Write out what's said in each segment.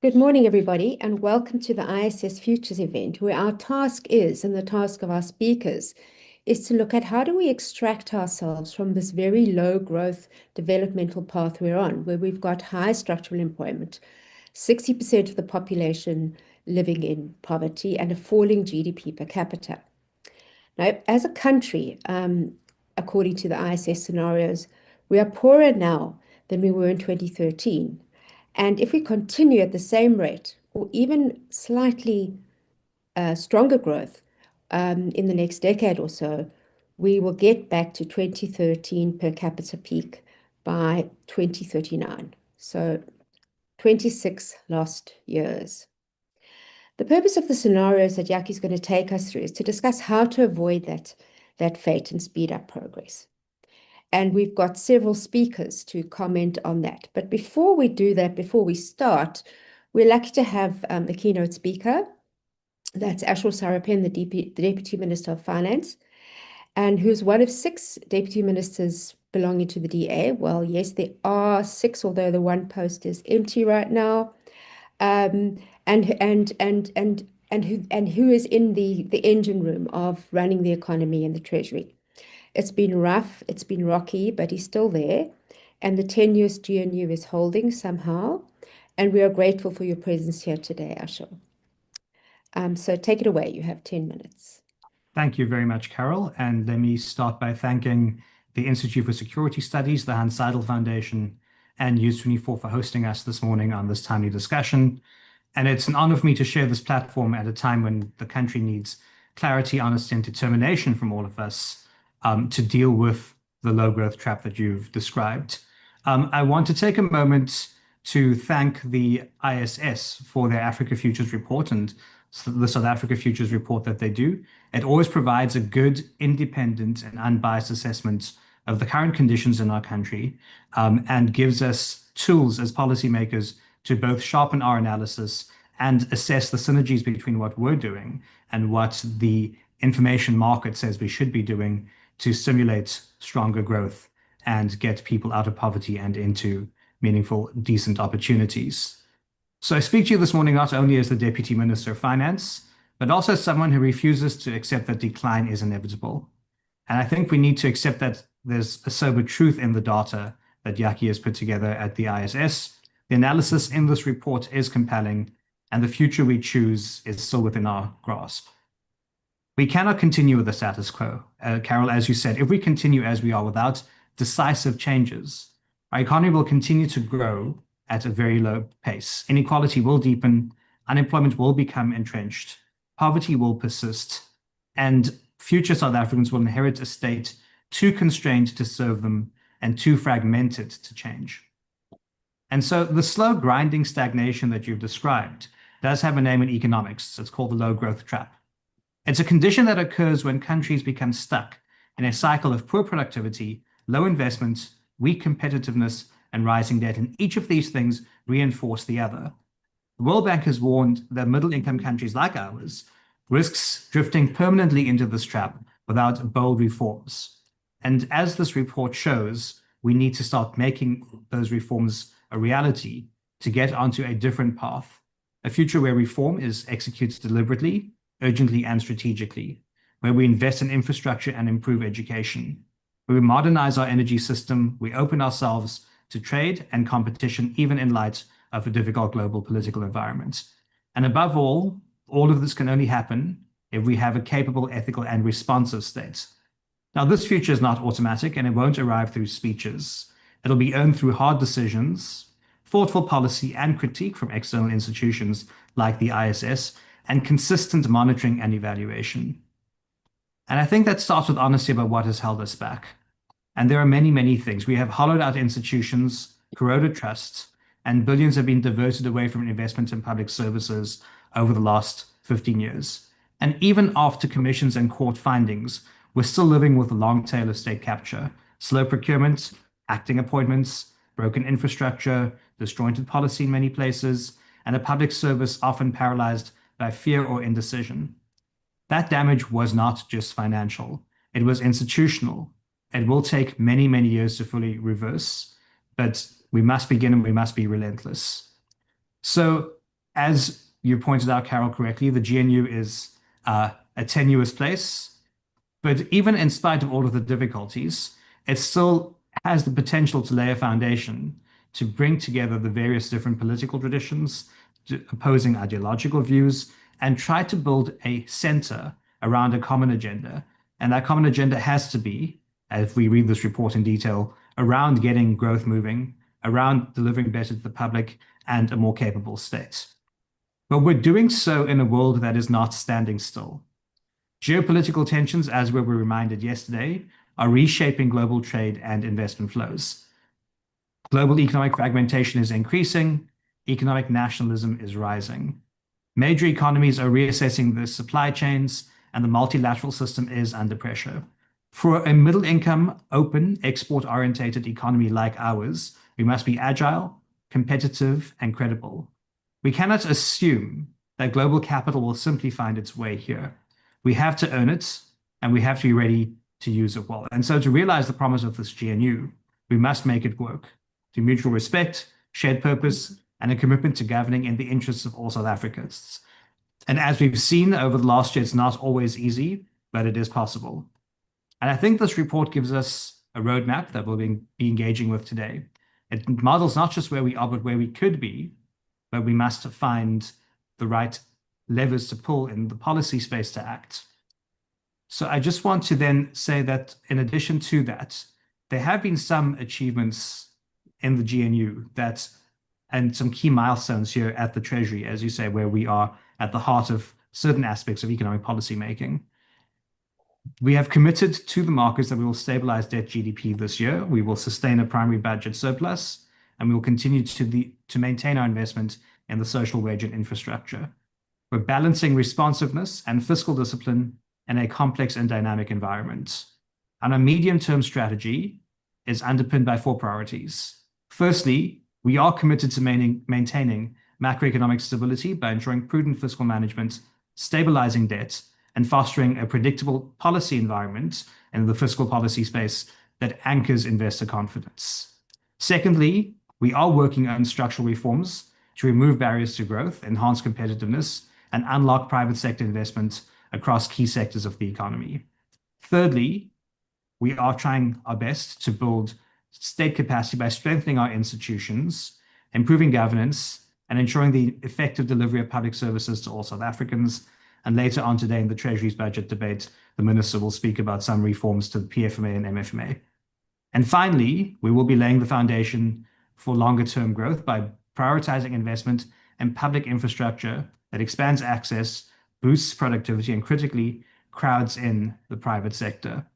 Good morning, everybody, and welcome to the ISS Futures event, where our task is, and the task of our speakers, is to look at how do we extract ourselves from this very low growth developmental path we're on, where we've got high structural employment, 60% of the population living in poverty, and a falling GDP per capita. Now, as a country, according to the ISS scenarios, we are poorer now than we were in 2013. And if we continue at the same rate, or even slightly stronger growth in the next decade or so, we will get back to 2013 per capita peak by 2039. So 26 lost years. The purpose of the scenarios that Jackie's going to take us through is to discuss how to avoid that fate and speed up progress. And we've got several speakers to comment on that. But before we do that, before we start, we're lucky to have the keynote speaker. That's Ashor Sarupen, the Deputy Minister of Finance, and who's one of 6 deputy ministers belonging to the DA. Well, yes, there are 6, although the one post is empty right now. And who is in the engine room of running the economy and the Treasury. It's been rough, it's been rocky, but he's still there. And the tenuous GNU is holding somehow. And we are grateful for your presence here today, Ashor. So take it away. You have 10 minutes. Thank you very much, Carol. And let me start by thanking the Institute for Security Studies, the Seidel Foundation, and News 24 for hosting us this morning on this timely discussion. And it's an honor for me to share this platform at a time when the country needs clarity, honesty, and determination from all of us to deal with the low growth trap that you've described. I want to take a moment to thank the ISS for their Africa Futures report and the South Africa Futures report that they do. It always provides a good, independent, and unbiased assessment of the current conditions in our country and gives us tools as policymakers to both sharpen our analysis and assess the synergies between what we're doing and what the information market says we should be doing to stimulate stronger growth and get people out of poverty and into meaningful, decent opportunities. So I speak to you this morning not only as the Deputy Minister of Finance, but also as someone who refuses to accept that decline is inevitable. And I think we need to accept that there's a sober truth in the data that Jackie has put together at the ISS. The analysis in this report is compelling, and the future we choose is still within our grasp. We cannot continue with the status quo. Carol, as you said, if we continue as we are without decisive changes, our economy will continue to grow at a very low pace. Inequality will deepen, unemployment will become entrenched, poverty will persist, and future South Africans will inherit a state too constrained to serve them and too fragmented to change. And so the slow grinding stagnation that you've described does have a name in economics. It's called the low growth trap. It's a condition that occurs when countries become stuck in a cycle of poor productivity, low investment, weak competitiveness, and rising debt. And each of these things reinforce the other. The World Bank has warned that middle-income countries like ours risks drifting permanently into this trap without bold reforms. And as this report shows, we need to start making those reforms a reality to get onto a different path, a future where reform is executed deliberately, urgently, and strategically, where we invest in infrastructure and improve education, where we modernize our energy system, we open ourselves to trade and competition, even in light of a difficult global political environment. And above all of this can only happen if we have a capable, ethical, and responsive state. Now, this future is not automatic, and it won't arrive through speeches. It'll be earned through hard decisions, thoughtful policy and critique from external institutions like the ISS, and consistent monitoring and evaluation. And I think that starts with honesty about what has held us back. And there are many, many things. We have hollowed out institutions, corroded trust, and billions have been diverted away from investment in public services over the last 15 years. And even after commissions and court findings, we're still living with a long tail of state capture, slow procurement, acting appointments, broken infrastructure, disjointed policy in many places, and a public service often paralyzed by fear or indecision. That damage was not just financial. It was institutional. It will take many, many years to fully reverse, but we must begin and we must be relentless. So as you pointed out, Carol, correctly, the GNU is a tenuous place, but even in spite of all of the difficulties, it still has the potential to lay a foundation to bring together the various different political traditions, opposing ideological views, and try to build a center around a common agenda. And that common agenda has to be, as we read this report in detail, around getting growth moving, around delivering better to the public, and a more capable state. But we're doing so in a world that is not standing still. Geopolitical tensions, as we were reminded yesterday, are reshaping global trade and investment flows. Global economic fragmentation is increasing, economic nationalism is rising. Major economies are reassessing their supply chains, and the multilateral system is under pressure. For a middle-income, open, export-orientated economy like ours, we must be agile, competitive, and credible. We cannot assume that global capital will simply find its way here. We have to earn it, and we have to be ready to use it well. And so to realize the promise of this GNU, we must make it work through mutual respect, shared purpose, and a commitment to governing in the interests of all South Africans. And as we've seen over the last year, it's not always easy, but it is possible. And I think this report gives us a roadmap that we'll be engaging with today. It models not just where we are, but where we could be, but we must find the right levers to pull in the policy space to act. So I just want to then say that in addition to that, there have been some achievements in the GNU and some key milestones here at the Treasury, as you say, where we are at the heart of certain aspects of economic policy making. We have committed to the markets that we will stabilize debt GDP this year. We will sustain a primary budget surplus, and we will continue to maintain our investment in the social wage and infrastructure. We're balancing responsiveness and fiscal discipline in a complex and dynamic environment. And our medium-term strategy is underpinned by 4 priorities. Firstly, we are committed to maintaining macroeconomic stability by ensuring prudent fiscal management, stabilizing debt, and fostering a predictable policy environment in the fiscal policy space that anchors investor confidence. Secondly, we are working on structural reforms to remove barriers to growth, enhance competitiveness, and unlock private sector investment across key sectors of the economy. Thirdly, we are trying our best to build state capacity by strengthening our institutions, improving governance, and ensuring the effective delivery of public services to all South Africans. And later on today in the Treasury's budget debate, the Minister will speak about some reforms to the PFMA and MFMA. And finally, we will be laying the foundation for longer-term growth by prioritizing investment in public infrastructure that expands access, boosts productivity, and critically crowds in the private sector.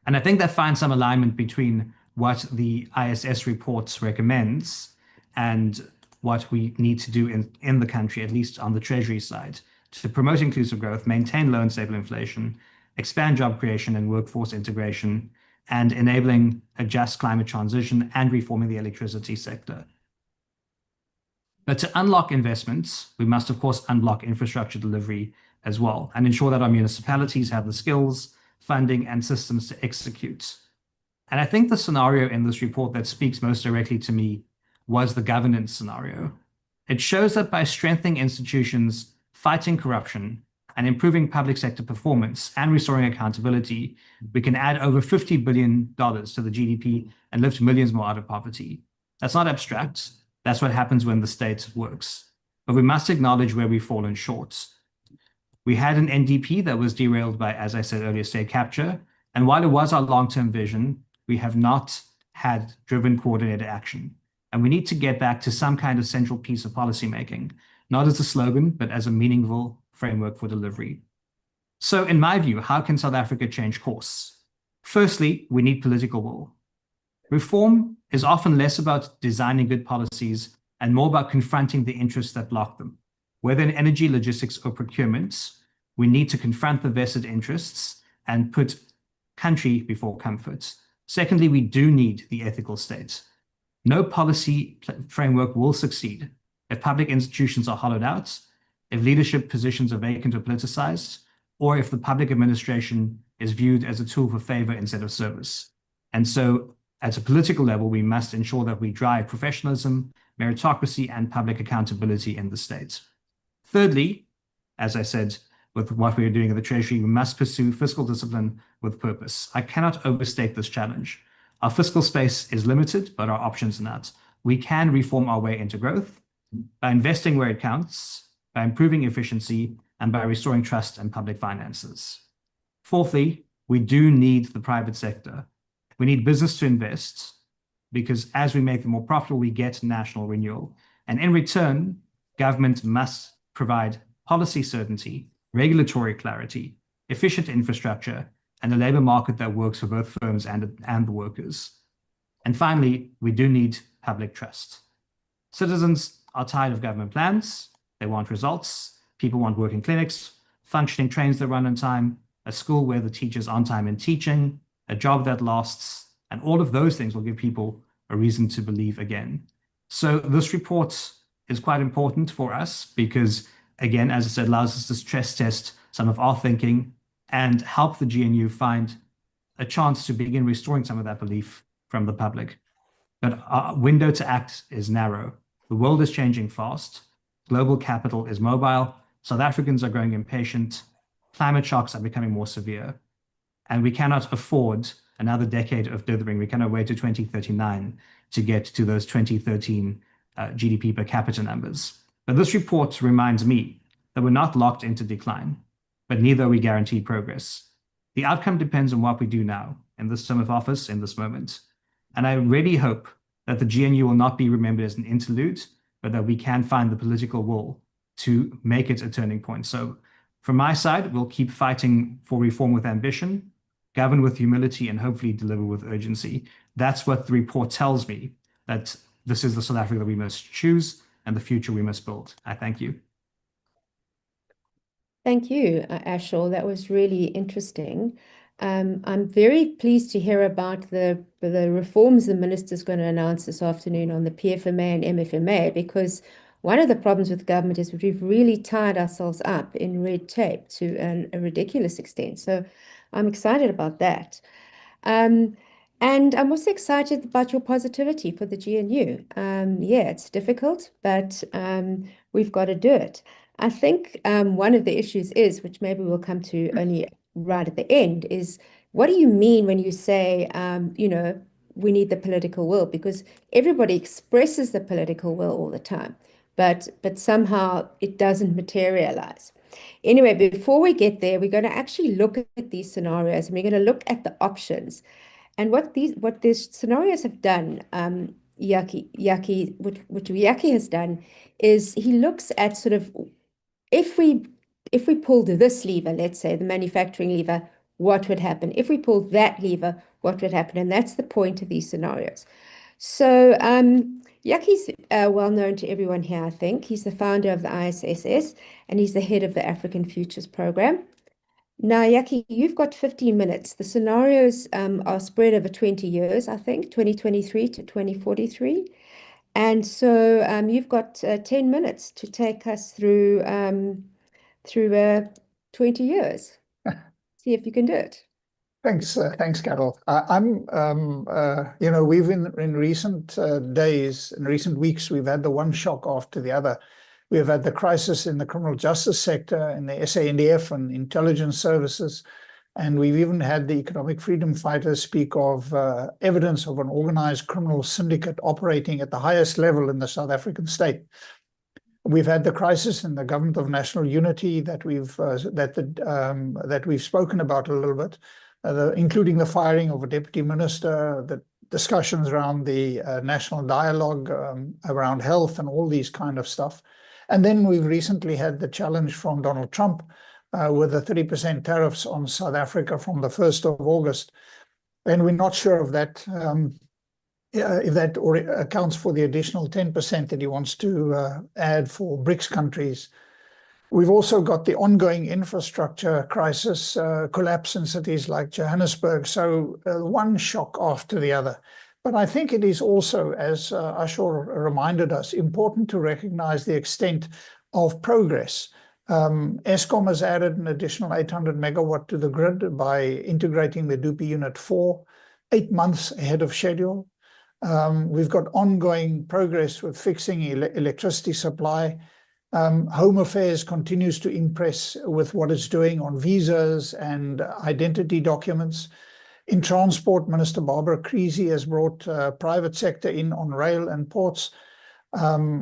And I think that finds some alignment between what the ISS report recommends and what we need to do in the country, at least on the Treasury side, to promote inclusive growth, maintain low and stable inflation, expand job creation and workforce integration, and enabling a just climate transition and reforming the electricity sector. But to unlock investments, we must, of course, unlock infrastructure delivery as well and ensure that our municipalities have the skills, funding, and systems to execute. And I think the scenario in this report that speaks most directly to me was the governance scenario. It shows that by strengthening institutions, fighting corruption, and improving public sector performance and restoring accountability, we can add over $50 billion to the GDP and lift millions more out of poverty. That's not abstract. That's what happens when the state works. But we must acknowledge where we've fallen short. We had an NDP that was derailed by, as I said earlier, state capture. And while it was our long-term vision, we have not had driven coordinated action. And we need to get back to some kind of central piece of policymaking, not as a slogan, but as a meaningful framework for delivery. So in my view, how can South Africa change course? Firstly, we need political will. Reform is often less about designing good policies and more about confronting the interests that block them. Whether in energy, logistics, or procurement, we need to confront the vested interests and put country before comfort. Secondly, we do need the ethical state. No policy framework will succeed if public institutions are hollowed out, if leadership positions are vacant or politicized, or if the public administration is viewed as a tool for favor instead of service. And so At a political level, we must ensure that we drive professionalism, meritocracy, and public accountability in the state. Thirdly, as I said, with what we are doing in the Treasury, we must pursue fiscal discipline with purpose. I cannot overstate this challenge. Our fiscal space is limited, but our options are not. We can reform our way into growth by investing where it counts, by improving efficiency, and by restoring trust in public finances. Fourthly, we do need the private sector. We need business to invest because as we make them more profitable, we get national renewal. And in return, government must provide policy certainty, regulatory clarity, efficient infrastructure, and a labor market that works for both firms and the workers. And finally, we do need public trust. Citizens are tired of government plans. They want results. People want working clinics, functioning trains that run on time, a school where the teachers are on time in teaching, a job that lasts, and all of those things will give people a reason to believe again. So this report is quite important for us because, again, as I said, allows us to stress test some of our thinking and help the GNU find a chance to begin restoring some of that belief from the public. But our window to act is narrow. The world is changing fast. Global capital is mobile. South Africans are growing impatient. Climate shocks are becoming more severe. And we cannot afford another decade of dithering. We cannot wait to 2039 to get to those 2013 GDP per capita numbers. But this report reminds me that we're not locked into decline, but neither are we guaranteed progress. The outcome depends on what we do now, in this term of office, in this moment. And I really hope that the GNU will not be remembered as an interlude, but that we can find the political will to make it a turning point. So from my side, we'll keep fighting for reform with ambition, govern with humility, and hopefully deliver with urgency. That's what the report tells me, that this is the South Africa that we must choose and the future we must build. I thank you. Thank you, Ashor. That was really interesting. I'm very pleased to hear about the reforms the minister's going to announce this afternoon on the PFMA and MFMA, because one of the problems with government is we've really tied ourselves up in red tape to a ridiculous extent. So I'm excited about that. And I'm also excited about your positivity for the GNU. Yeah, it's difficult, but we've got to do it. I think one of the issues is, which maybe we'll come to only right at the end, is what do you mean when you say, we need the political will? Because everybody expresses the political will all the time, but somehow it doesn't materialize. Anyway, before we get there, we're going to actually look at these scenarios and we're going to look at the options. And what these scenarios have done, what Yaki has done is he looks at sort of if we pulled this lever, let's say the manufacturing lever, what would happen? If we pulled that lever, what would happen? And that's the point of these scenarios. So Yaki's well known to everyone here, I think. He's the founder of the ISSS and he's the head of the African Futures Program. Now, Yaki, you've got 15 minutes. The scenarios are spread over 20 years, I think, 2023 to 2043. And so you've got 10 minutes to take us through 20 years. See if you can do it. Thanks, Carol. We've in recent days, in recent weeks, we've had the one shock after the other. We've had the crisis in the criminal justice sector, in the SANDF and intelligence services, and we've even had the economic freedom fighters speak of evidence of an organized criminal syndicate operating at the highest level in the South African state. We've had the crisis in the government of national unity that we've spoken about a little bit, including the firing of a deputy minister, the discussions around the national dialogue around health and all these kind of stuff. And then we've recently had the challenge from Donald Trump with the 30% tariffs on South Africa from the 1st of August. And we're not sure of that, if that accounts for the additional 10% that he wants to add for BRICS countries. We've also got the ongoing infrastructure crisis, collapse in cities like Johannesburg. So one shock after the other. But I think it is also, as Ashor reminded us, important to recognize the extent of progress. Eskom has added an additional 800 megawatt to the grid by integrating the Dupi Unit 4. 8 months ahead of schedule. We've got ongoing progress with fixing electricity supply. Home Affairs continues to impress with what it's doing on visas and identity documents. In transport, Minister Barbara Creezy has brought private sector in on rail and ports.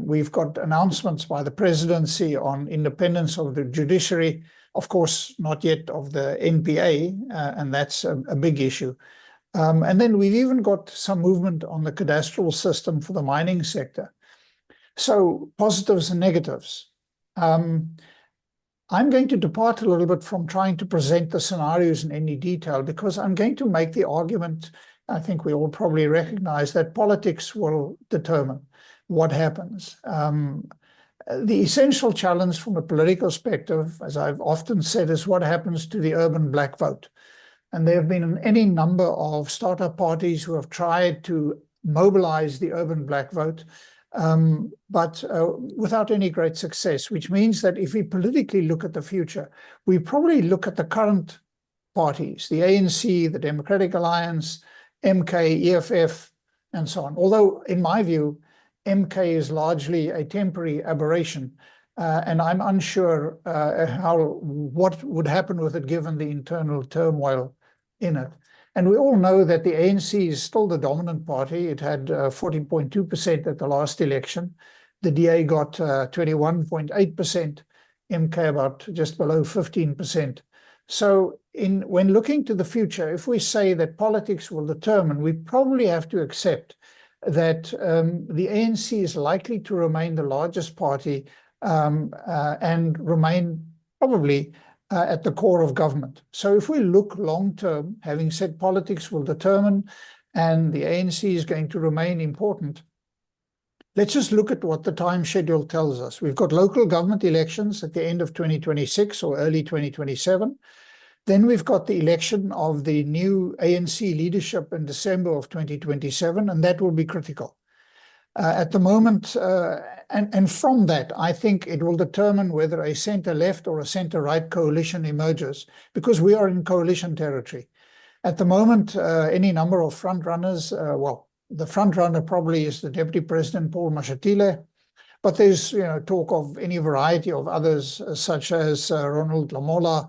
We've got announcements by the presidency on independence of the judiciary, of course, not yet of the NPA, and that's a big issue. And then we've even got some movement on the cadastral system for the mining sector. So positives and negatives. I'm going to depart a little bit from trying to present the scenarios in any detail, because I'm going to make the argument, I think we all probably recognize, that politics will determine what happens. The essential challenge from a political perspective, as I've often said, is what happens to the urban black vote. And there have been any number of startup parties who have tried to mobilize the urban black vote, but without any great success, which means that if we politically look at the future, we probably look at the current parties, the ANC, the Democratic Alliance, MK, EFF, and so on. Although, in my view, MK is largely a temporary aberration, and I'm unsure what would happen with it given the internal turmoil in it. And we all know that the ANC is still the dominant party. It had 14.2% at the last election. The DA got 21.8%, MK about just below 15%. So when looking to the future, if we say that politics will determine, we probably have to accept that the ANC is likely to remain the largest party and remain probably at the core of government. So if we look long term, having said politics will determine and the ANC is going to remain important, let's just look at what the time schedule tells us. We've got local government elections at the end of 2026 or early 2027. Then we've got the election of the new ANC leadership in December of 2027, and that will be critical. At the moment, and from that, I think it will determine whether a center-left or a center-right coalition emerges, because we are in coalition territory. At the moment, any number of front-runners, well, the front-runner probably is the Deputy President, Paul Mashatile, but there's talk of any variety of others, such as Ronald Lamola,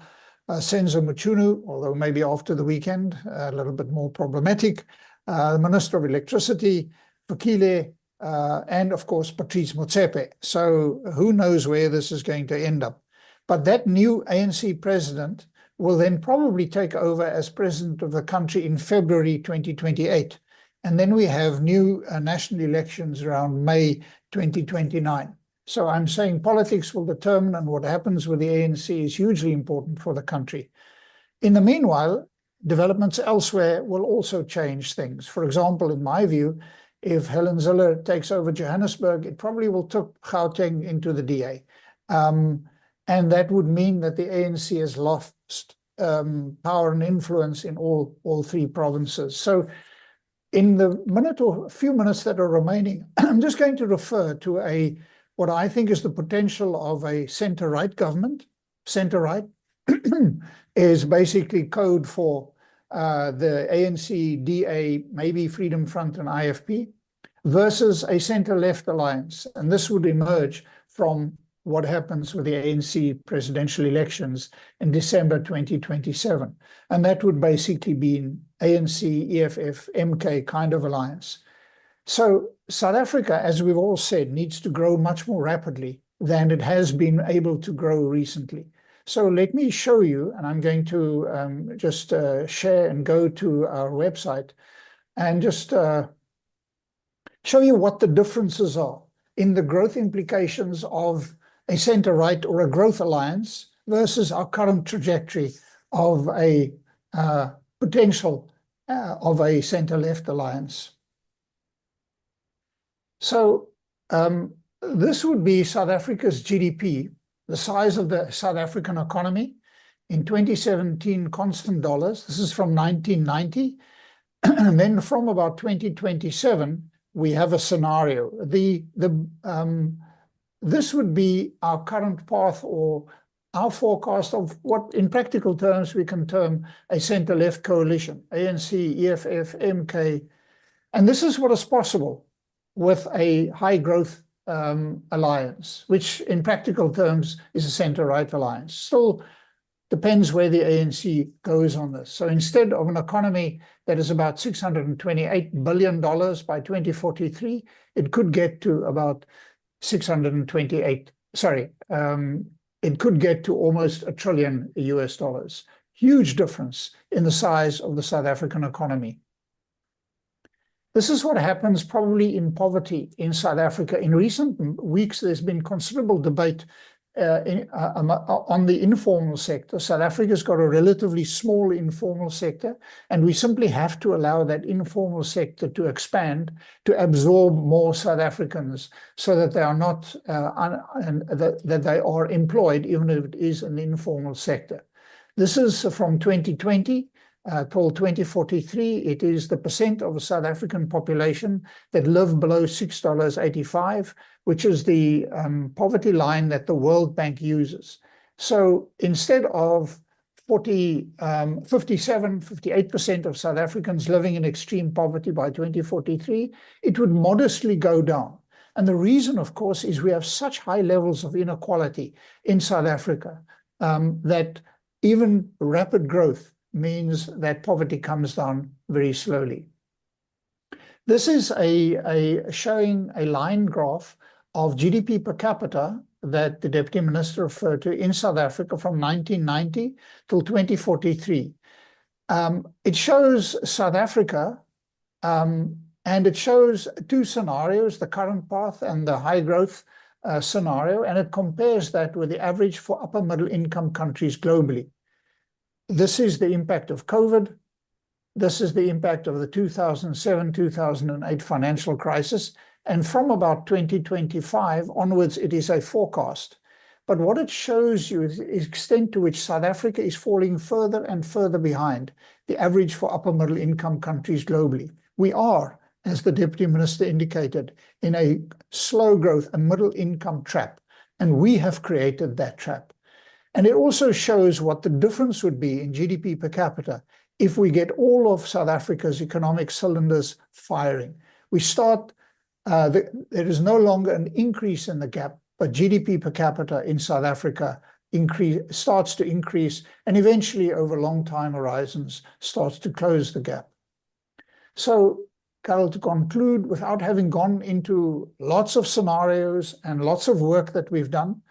Senzo Mchunu, although maybe after the weekend, a little bit more problematic, the Minister of Electricity, Fikile, and of course, Patrice Motsepe. So who knows where this is going to end up. But that new ANC president will then probably take over as president of the country in February 2028. And then we have new national elections around May 2029. So I'm saying politics will determine, and what happens with the ANC is hugely important for the country. In the meanwhile, developments elsewhere will also change things. For example, in my view, if Helen Zille takes over Johannesburg, it probably will take Gauteng into the DA. And that would mean that the ANC has lost power and influence in all three provinces. So in the minute or few minutes that are remaining, I'm just going to refer to what I think is the potential of a center-right government. Center-right is basically code for the ANC, DA, maybe Freedom Front and IFP, versus a center-left alliance. And this would emerge from what happens with the ANC presidential elections in December 2027. And that would basically be an ANC, EFF, MK kind of alliance. So South Africa, as we've all said, needs to grow much more rapidly than it has been able to grow recently. So let me show you, and I'm going to just share and go to our website and just show you what the differences are in the growth implications of a center-right or a growth alliance versus our current trajectory of a potential of a center-left alliance. So this would be South Africa's GDP, the size of the South African economy in 2017 constant dollars. This is from 1990. And then from about 2027, we have a scenario. This would be our current path or our forecast of what, in practical terms, we can term a center-left coalition, ANC, EFF, MK. And this is what is possible with a high-growth alliance, which in practical terms is a center-right alliance. Still depends where the ANC goes on this. So instead of an economy that is about $628 billion by 2043, it could get to about 628, it could get to almost $1 trillion US dollars. Huge difference in the size of the South African economy. This is what happens probably in poverty in South Africa. In recent weeks, there's been considerable debate on the informal sector. South Africa's got a relatively small informal sector, and we simply have to allow that informal sector to expand, to absorb more South Africans, so that they are not that they are employed, even if it is an informal sector. This is from 2020 till 2043. It is the percent of the South African population that live below $6.85, which is the poverty line that the World Bank uses. So instead of 58% of South Africans living in extreme poverty by 2043, it would modestly go down. And the reason, of course, is we have such high levels of inequality in South Africa that even rapid growth means that poverty comes down very slowly. This is showing a line graph of GDP per capita that the Deputy Minister referred to in South Africa from 1990 till 2043. It shows South Africa, and it shows two scenarios, the current path and the high growth scenario, and it compares that with the average for upper middle income countries globally. This is the impact of COVID. This is the impact of the 2007-2008 financial crisis. And from about 2025 onwards, it is a forecast. But what it shows you is the extent to which South Africa is falling further and further behind the average for upper middle income countries globally. We are, as the Deputy Minister indicated, in a slow growth, a middle income trap. And we have created that trap. And it also shows what the difference would be in GDP per capita if we get all of South Africa's economic cylinders firing. We start, there is no longer an increase in the gap, but GDP per capita in South Africa starts to increase, and eventually over long time horizons starts to close the gap. So, Carol, to conclude, without having gone into lots of scenarios and lots of work that we've done,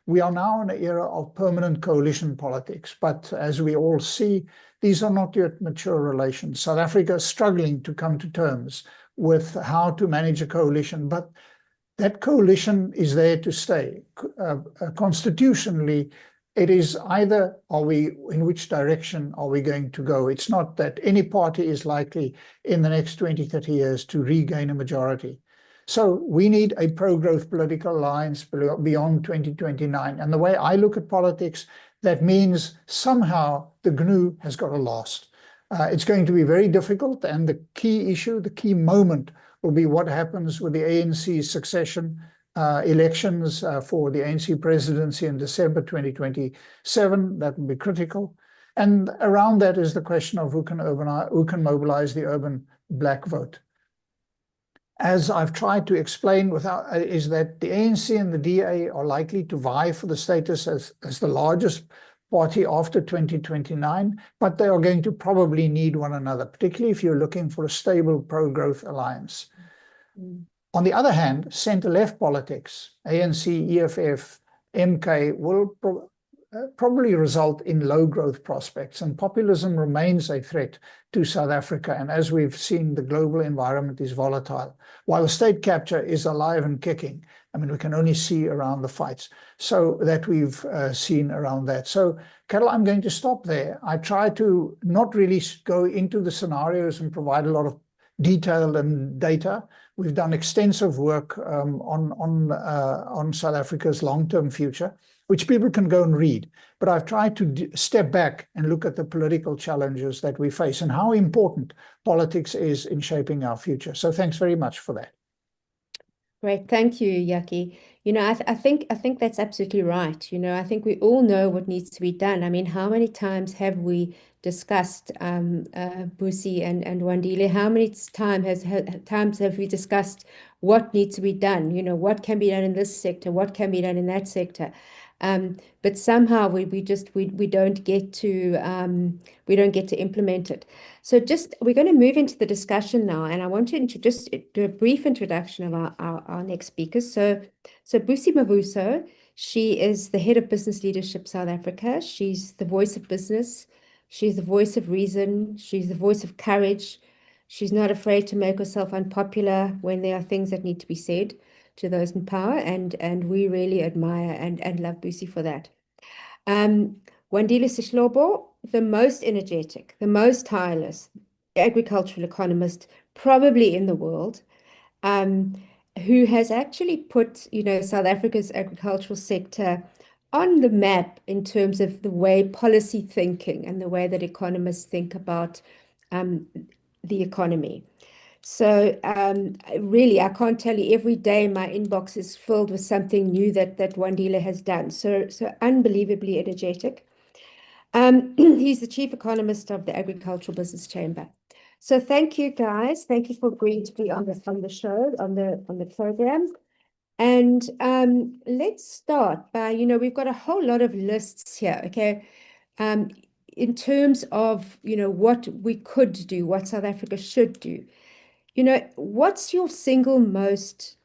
we are now in an era of permanent coalition politics. But as we all see, these are not yet mature relations. South Africa is struggling to come to terms with how to manage a coalition, but that coalition is there to stay. Constitutionally, it is either in which direction are we going to go? It's not that any party is likely in the next 20, 30 years to regain a majority. So we need a pro-growth political alliance beyond 2029. And the way I look at politics, that means somehow the GNU has got to last. It's going to be very difficult, and the key issue, the key moment will be what happens with the ANC's succession elections for the ANC presidency in December 2027. That will be critical. And around that is the question of who can mobilize the urban black vote. As I've tried to explain, is that the ANC and the DA are likely to vie for the status as the largest party after 2029, but they are going to probably need one another, particularly if you're looking for a stable pro-growth alliance. On the other hand, center-left politics, ANC, EFF, MK, will probably result in low growth prospects, and populism remains a threat to South Africa. And as we've seen, the global environment is volatile, while state capture is alive and kicking. I mean, we can only see around the fights so that we've seen around that. So, Carol, I'm going to stop there. I try to not really go into the scenarios and provide a lot of detail and data. We've done extensive work on South Africa's long-term future, which people can go and read. But I've tried to step back and look at the political challenges that we face and how important politics is in shaping our future. So thanks very much for that. Great. Thank you, Yaki. I think that's absolutely right. I think we all know what needs to be done. I mean, how many times have we discussed Busi and Wandile? How many times have we discussed what needs to be done? What can be done in this sector, what can be done in that sector. But somehow we don't get to implement it. So we're going to move into the discussion now, and I want to just do a brief introduction of our next speakers. So Busi Mavuso, she is the head of business leadership South Africa. She's the voice of business. She's the voice of reason. She's the voice of courage. She's not afraid to make herself unpopular when there are things that need to be said to those in power, and we really admire and love Busi for that. Wandile Sihlobo, the most energetic, the most tireless agricultural economist probably in the world, who has actually put, South Africa's agricultural sector on the map in terms of the way policy thinking and the way that economists think about the economy. So really, I can't tell you, every day my inbox is filled with something new that Wandile has done. So unbelievably energetic. He's the chief economist of the Agricultural Business Chamber. So thank you, guys. Thank you for agreeing to be on the show, on the program. And let's start by, we've got a whole lot of lists here, okay? In terms of, what we could do, what South Africa should do. What's your single most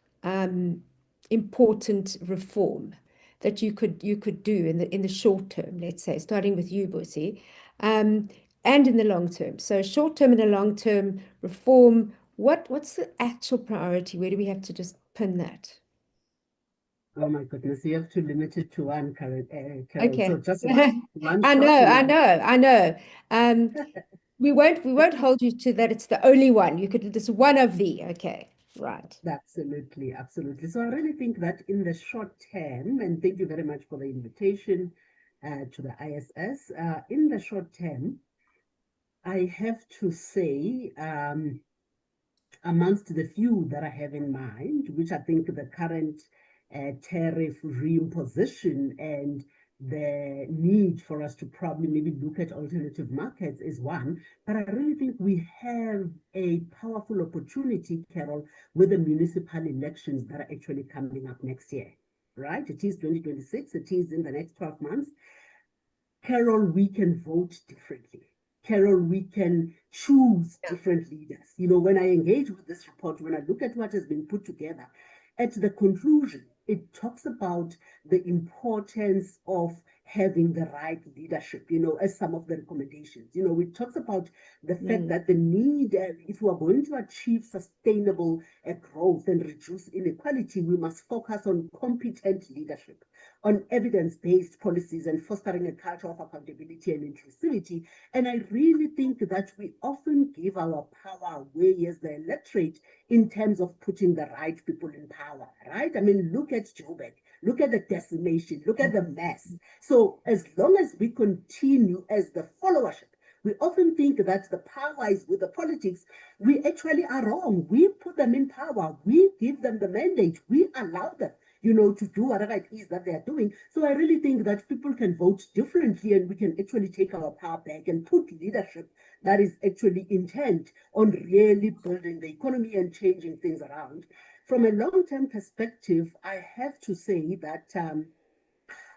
important reform that you could do in the short term, let's say, starting with you, Busi, and in the long term? So short term and the long term reform, what's the actual priority? Where do we have to just pin that? Oh my goodness, you have to limit it to one, Carol. Okay. So just one I know. We won't hold you to that. It's the only one. You could just one of the. Okay, right. Absolutely. So I really think that in the short term, and thank you very much for the invitation to the ISS. In the short term, I have to say, amongst the few that I have in mind, which I think the current tariff reimposition and the need for us to probably maybe look at alternative markets is one. But I really think we have a powerful opportunity, Carol, with the municipal elections that are actually coming up next year, right? It is 2026. It is in the next 12 months. Carol, we can vote differently. Carol, we can choose different leaders. When I engage with this report, when I look at what has been put together, at the conclusion, it talks about the importance of having the right leadership, as some of the recommendations. It talks about the fact that the need, if we are going to achieve sustainable growth and reduce inequality, we must focus on competent leadership, on evidence-based policies, and fostering a culture of accountability and inclusivity. And I really think that we often give our power away as the electorate in terms of putting the right people in power, right? I mean, look at Joburg, look at the decimation, look at the mess. So as long as we continue as the followership, we often think that the power is with the politics. We actually are wrong. We put them in power. We give them the mandate. We allow them, to do whatever it is that they are doing. So I really think that people can vote differently, and we can actually take our power back and put leadership that is actually intent on really building the economy and changing things around. From a long-term perspective, I have to say that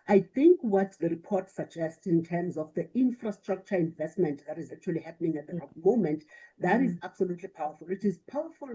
I think what the report suggests in terms of the infrastructure investment that is actually happening at the moment, that is absolutely powerful. It is powerful,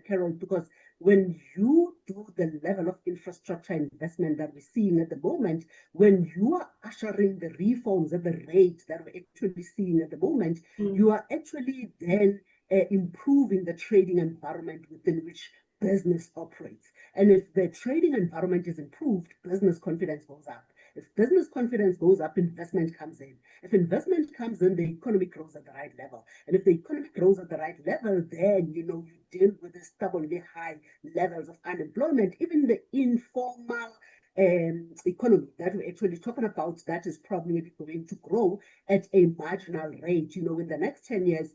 Carol, because when you do the level of infrastructure investment that we're seeing at the moment, when you are ushering the reforms at the rate that we're actually seeing at the moment, you are actually then improving the trading environment within which business operates. And if the trading environment is improved, business confidence goes up. If business confidence goes up, investment comes in. If investment comes in, the economy grows at the right level. And if the economy grows at the right level, then, you deal with the stubbornly high levels of unemployment. Even the informal economy that we're actually talking about, that is probably going to grow at a marginal rate. In the next 10 years,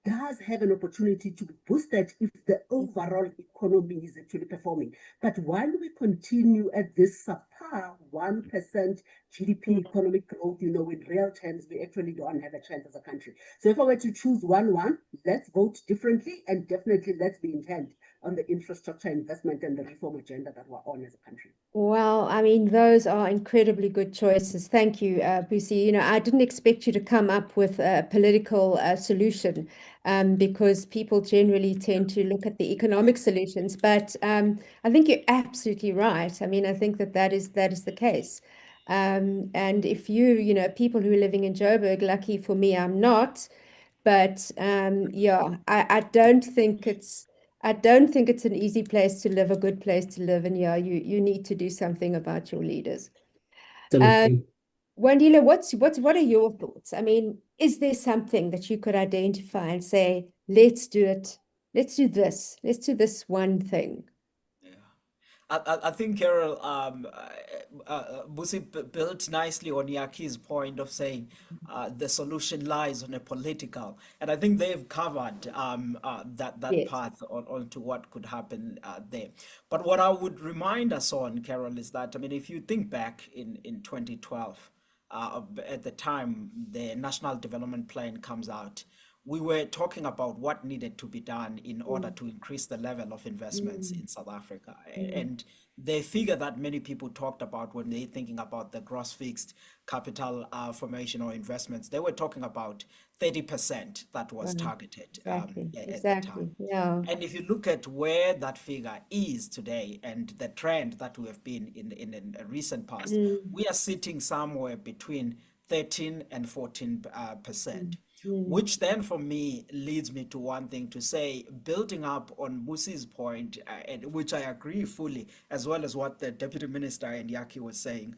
does have an opportunity to be boosted if the overall economy is actually performing. But while we continue at this subpar 1% GDP economic growth, in real terms, we actually don't have a chance as a country. So if I were to choose one, let's vote differently, and definitely let's be intent on the infrastructure investment and the reform agenda that we're on as a country. Well, I mean, those are incredibly good choices. Thank you, Busi. I didn't expect you to come up with a political solution because people generally tend to look at the economic solutions. But I think you're absolutely right. I mean, I think that is the case. And if people who are living in Joburg, lucky for me, I'm not. But yeah, I don't think it's an easy place to live, a good place to live. And yeah, you need to do something about your leaders. Absolutely. Wandile, what are your thoughts? I mean, is there something that you could identify and say, let's do it, let's do this one thing? I think Carol, Busi built nicely on Yaki's point of saying the solution lies on a political, and I think they've covered that Yes. path onto what could happen there. But what I would remind us on, Carol, is that, I mean, if you think back in 2012, at the time the National Development Plan comes out, we were talking about what needed to be done in order to increase the level of investments in South Africa. And the figure that many people talked about when they're thinking about the gross fixed capital formation or investments, they were talking about 30% that was targeted at the time. Yeah. And if you look at where that figure is today and the trend that we have been in a recent past, we are sitting somewhere between 13 and 14%. Which then for me leads me to one thing to say, building up on Busi's point, and which I agree fully, as well as what the Deputy Minister and Yaki was saying,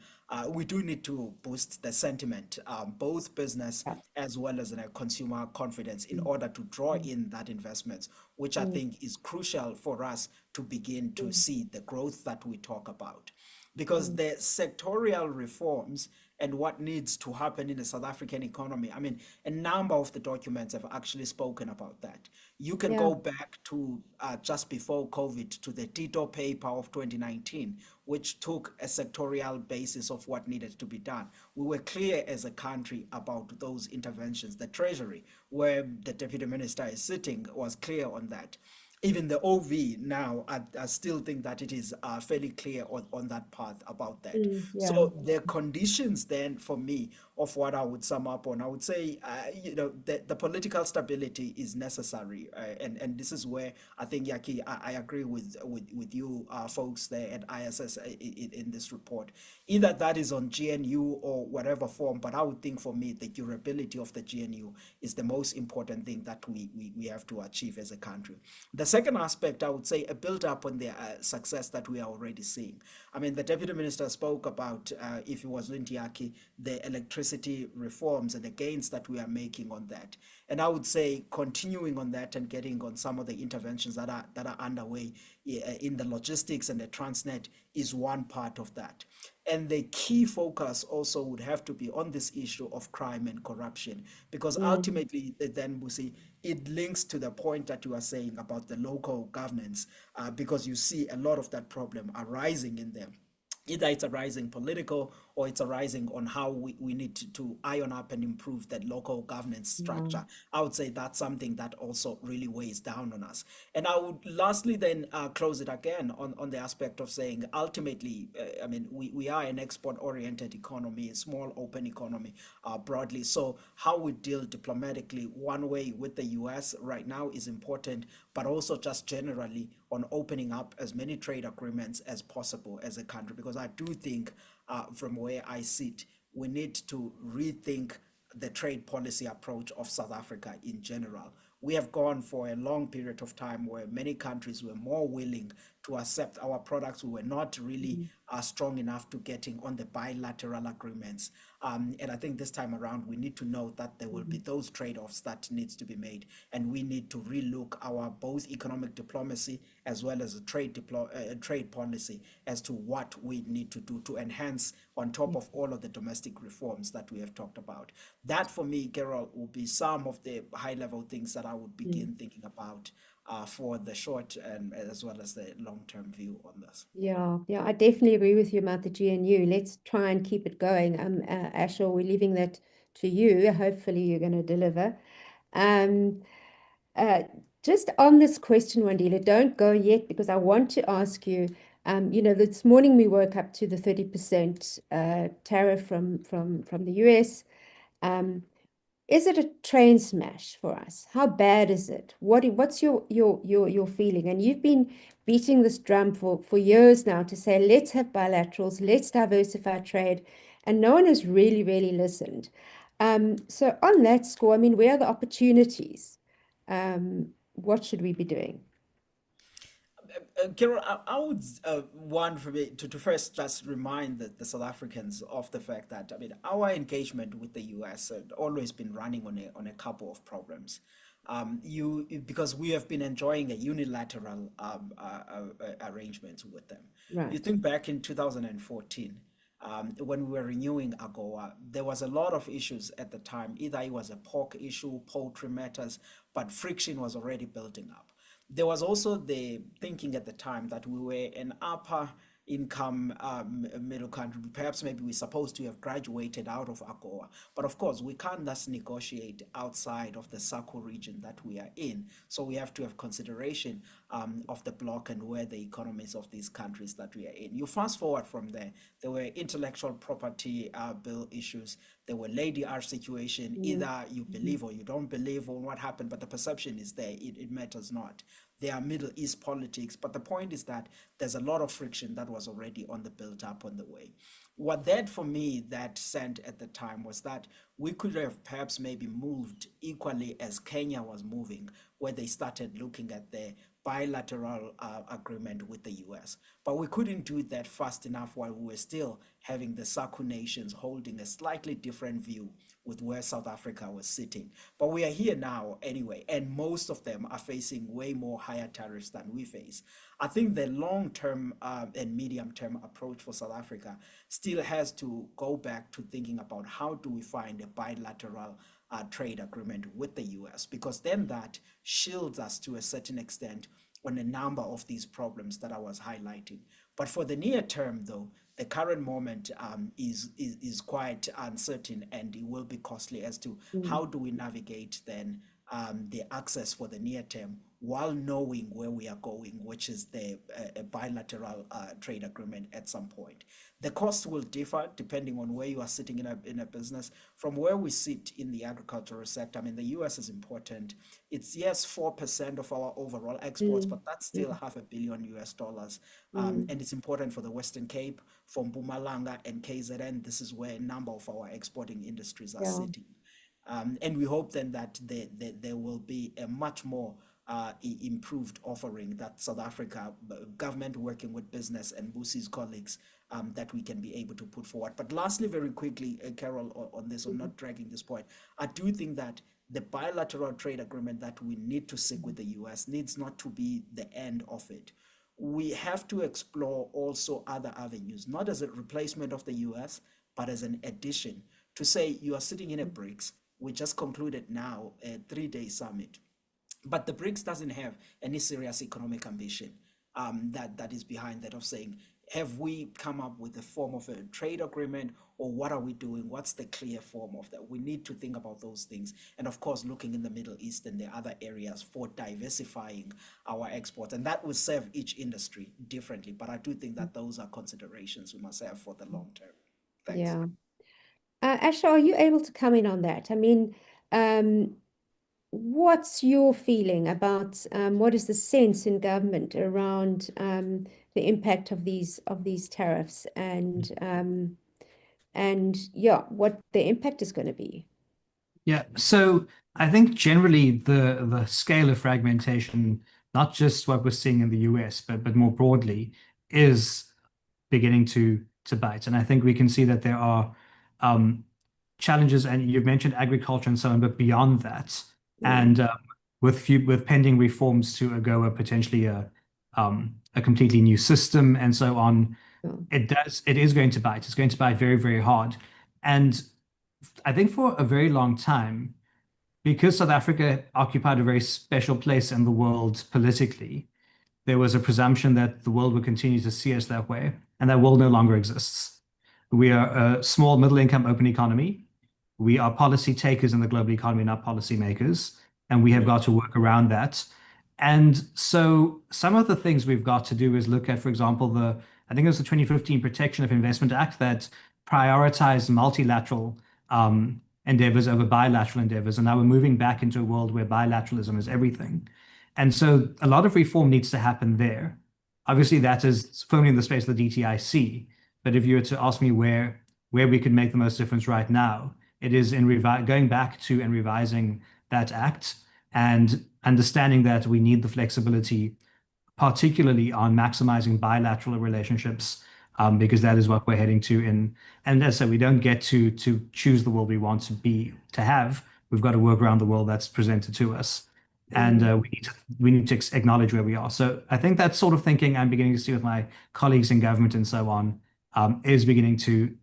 we do need to boost the sentiment, both business as well as consumer confidence, in order to draw in that investments, which I think is crucial for us to begin to see the growth that we talk about. Because the sectorial reforms and what needs to happen in the South African economy, I mean, a number of the documents have actually spoken about that. You can go back to just before COVID to the Tito paper of 2019, which took a sectorial basis of what needed to be done. We were clear as a country about those interventions. The Treasury, where the Deputy Minister is sitting, was clear on that. Even the OV now, I still think that it is fairly clear on that path about that. So the conditions then for me of what I would sum up on, I would say, the political stability is necessary. And this is where I think, Yaki, I agree with you folks there at ISS in this report. Either that is on GNU or whatever form, but I would think for me, the durability of the GNU is the most important thing that we have to achieve as a country. The second aspect, I would say, a build up on the success that we are already seeing. I mean, the Deputy Minister spoke about, if it was Yaki, the electricity reforms and the gains that we are making on that. And I would say continuing on that and getting on some of the interventions that are underway in the logistics and the Transnet is one part of that. And the key focus also would have to be on this issue of crime and corruption, because ultimately then we see it links to the point that you are saying about the local governance, because you see a lot of that problem arising in them. Either it's arising political or it's arising on how we need to iron up and improve that local governance structure. I would say that's something that also really weighs down on us. And I would lastly then close it again on the aspect of saying, ultimately, I mean, we are an export-oriented economy, a small open economy broadly. So how we deal diplomatically one way with the US right now is important, but also just generally on opening up as many trade agreements as possible as a country, because I do think from where I sit, we need to rethink the trade policy approach of South Africa in general. We have gone for a long period of time where many countries were more willing to accept our products. We were not really strong enough to getting on the bilateral agreements. And I think this time around, we need to know that there will be those trade-offs that needs to be made. And we need to relook our both economic diplomacy as well as a trade policy as to what we need to do to enhance on top of all of the domestic reforms that we have talked about. That for me, Carol, will be some of the high-level things that I would begin thinking about for the short and as well as the long-term view on this. Yeah, I definitely agree with you about the GNU. Let's try and keep it going. Ashor, we're leaving that to you. Hopefully you're going to deliver. Um, just on this question, Wandile, don't go yet because I want to ask you, this morning we woke up to the 30% tariff from the US. Is it a train smash for us? How bad is it? What's your feeling? And you've been beating this drum for years now to say, let's have bilaterals, let's diversify trade. And no one has really, really listened. So on that score, I mean, where are the opportunities? What should we be doing? Carol, I would want for me to first just remind the South Africans of the fact that, I mean, our engagement with the US had always been running on a couple of problems. Because we have been enjoying a unilateral arrangement with them. Right. You think back in 2014, when we were renewing AGOA, there was a lot of issues at the time. Either it was a pork issue, poultry matters, but friction was already building up. There was also the thinking at the time that we were an upper income middle country. Perhaps maybe we're supposed to have graduated out of AGOA. But of course, we can't just negotiate outside of the SACU region that we are in. So we have to have consideration of the bloc and where the economies of these countries that we are in. You fast forward from there were intellectual property bill issues. There were Lady R situation. Either you believe or you don't believe on what happened, but the perception is there. It matters not. There are Middle East politics, but the point is that there's a lot of friction that was already on the build up on the way. What that for me that sent at the time was that we could have perhaps maybe moved equally as Kenya was moving, where they started looking at the bilateral agreement with the US. But we couldn't do that fast enough while we were still having the SACU nations holding a slightly different view with where South Africa was sitting. But we are here now anyway, and most of them are facing way more higher tariffs than we face. I think the long-term and medium-term approach for South Africa still has to go back to thinking about how do we find a bilateral trade agreement with the US, because then that shields us to a certain extent on a number of these problems that I was highlighting. But for the near term, though, the current moment is quite uncertain, and it will be costly as to how do we navigate then the access for the near term while knowing where we are going, which is the bilateral trade agreement at some point. The cost will differ depending on where you are sitting in a business. From where we sit in the agricultural sector, I mean, the US is important. It's, yes, 4% of our overall exports, but that's still $500 million US. And it's important for the Western Cape, for Mpumalanga and KZN. This is where a number of our exporting industries are sitting. And we hope then that there will be a much more improved offering that South Africa government working with business and Busi's colleagues that we can be able to put forward. But lastly, very quickly, Carol, on this, I'm not dragging this point, I do think that the bilateral trade agreement that we need to seek with the US needs not to be the end of it. We have to explore also other avenues, not as a replacement of the US, but as an addition. To say you are sitting in a BRICS, we just concluded now a 3-day summit, but the BRICS doesn't have any serious economic ambition that is behind that, of saying, have we come up with a form of a trade agreement, or what are we doing? What's the clear form of that? We need to think about those things. And of course, looking in the Middle East and the other areas for diversifying our exports. And that will serve each industry differently. But I do think that those are considerations we must have for the long term. Thanks. Yeah. Ashor, are you able to comment on that? I mean, what's your feeling about what is the sense in government around the impact of these tariffs and what the impact is going to be? Yeah, so I think generally the scale of fragmentation not just what we're seeing in the US, but more broadly, is beginning to bite. And I think we can see that there are challenges, and you've mentioned agriculture and so on, but beyond that, and with pending reforms to AGOA, potentially a completely new system and so on, it is going to bite. It's going to bite very, very hard. And I think for a very long time, because South Africa occupied a very special place in the world politically, there was a presumption that the world would continue to see us that way, and that world no longer exists. We are a small middle-income open economy. We are policy takers in the global economy, not policy makers, and we have got to work around that. And so some of the things we've got to do is look at, for example, I think it was the 2015 Protection of Investment Act that prioritized multilateral endeavors over bilateral endeavors. And now we're moving back into a world where bilateralism is everything. And so a lot of reform needs to happen there. Obviously, that is firmly in the space of the DTIC. But if you were to ask me where we could make the most difference right now, it is in going back to and revising that act and understanding that we need the flexibility, particularly on maximizing bilateral relationships, because that is what we're heading to. And as I said, we don't get to choose the world we want to have. We've got to work around the world that's presented to us. And we need to acknowledge where we are. So I think that sort of thinking I'm beginning to see with my colleagues in government and so on is beginning to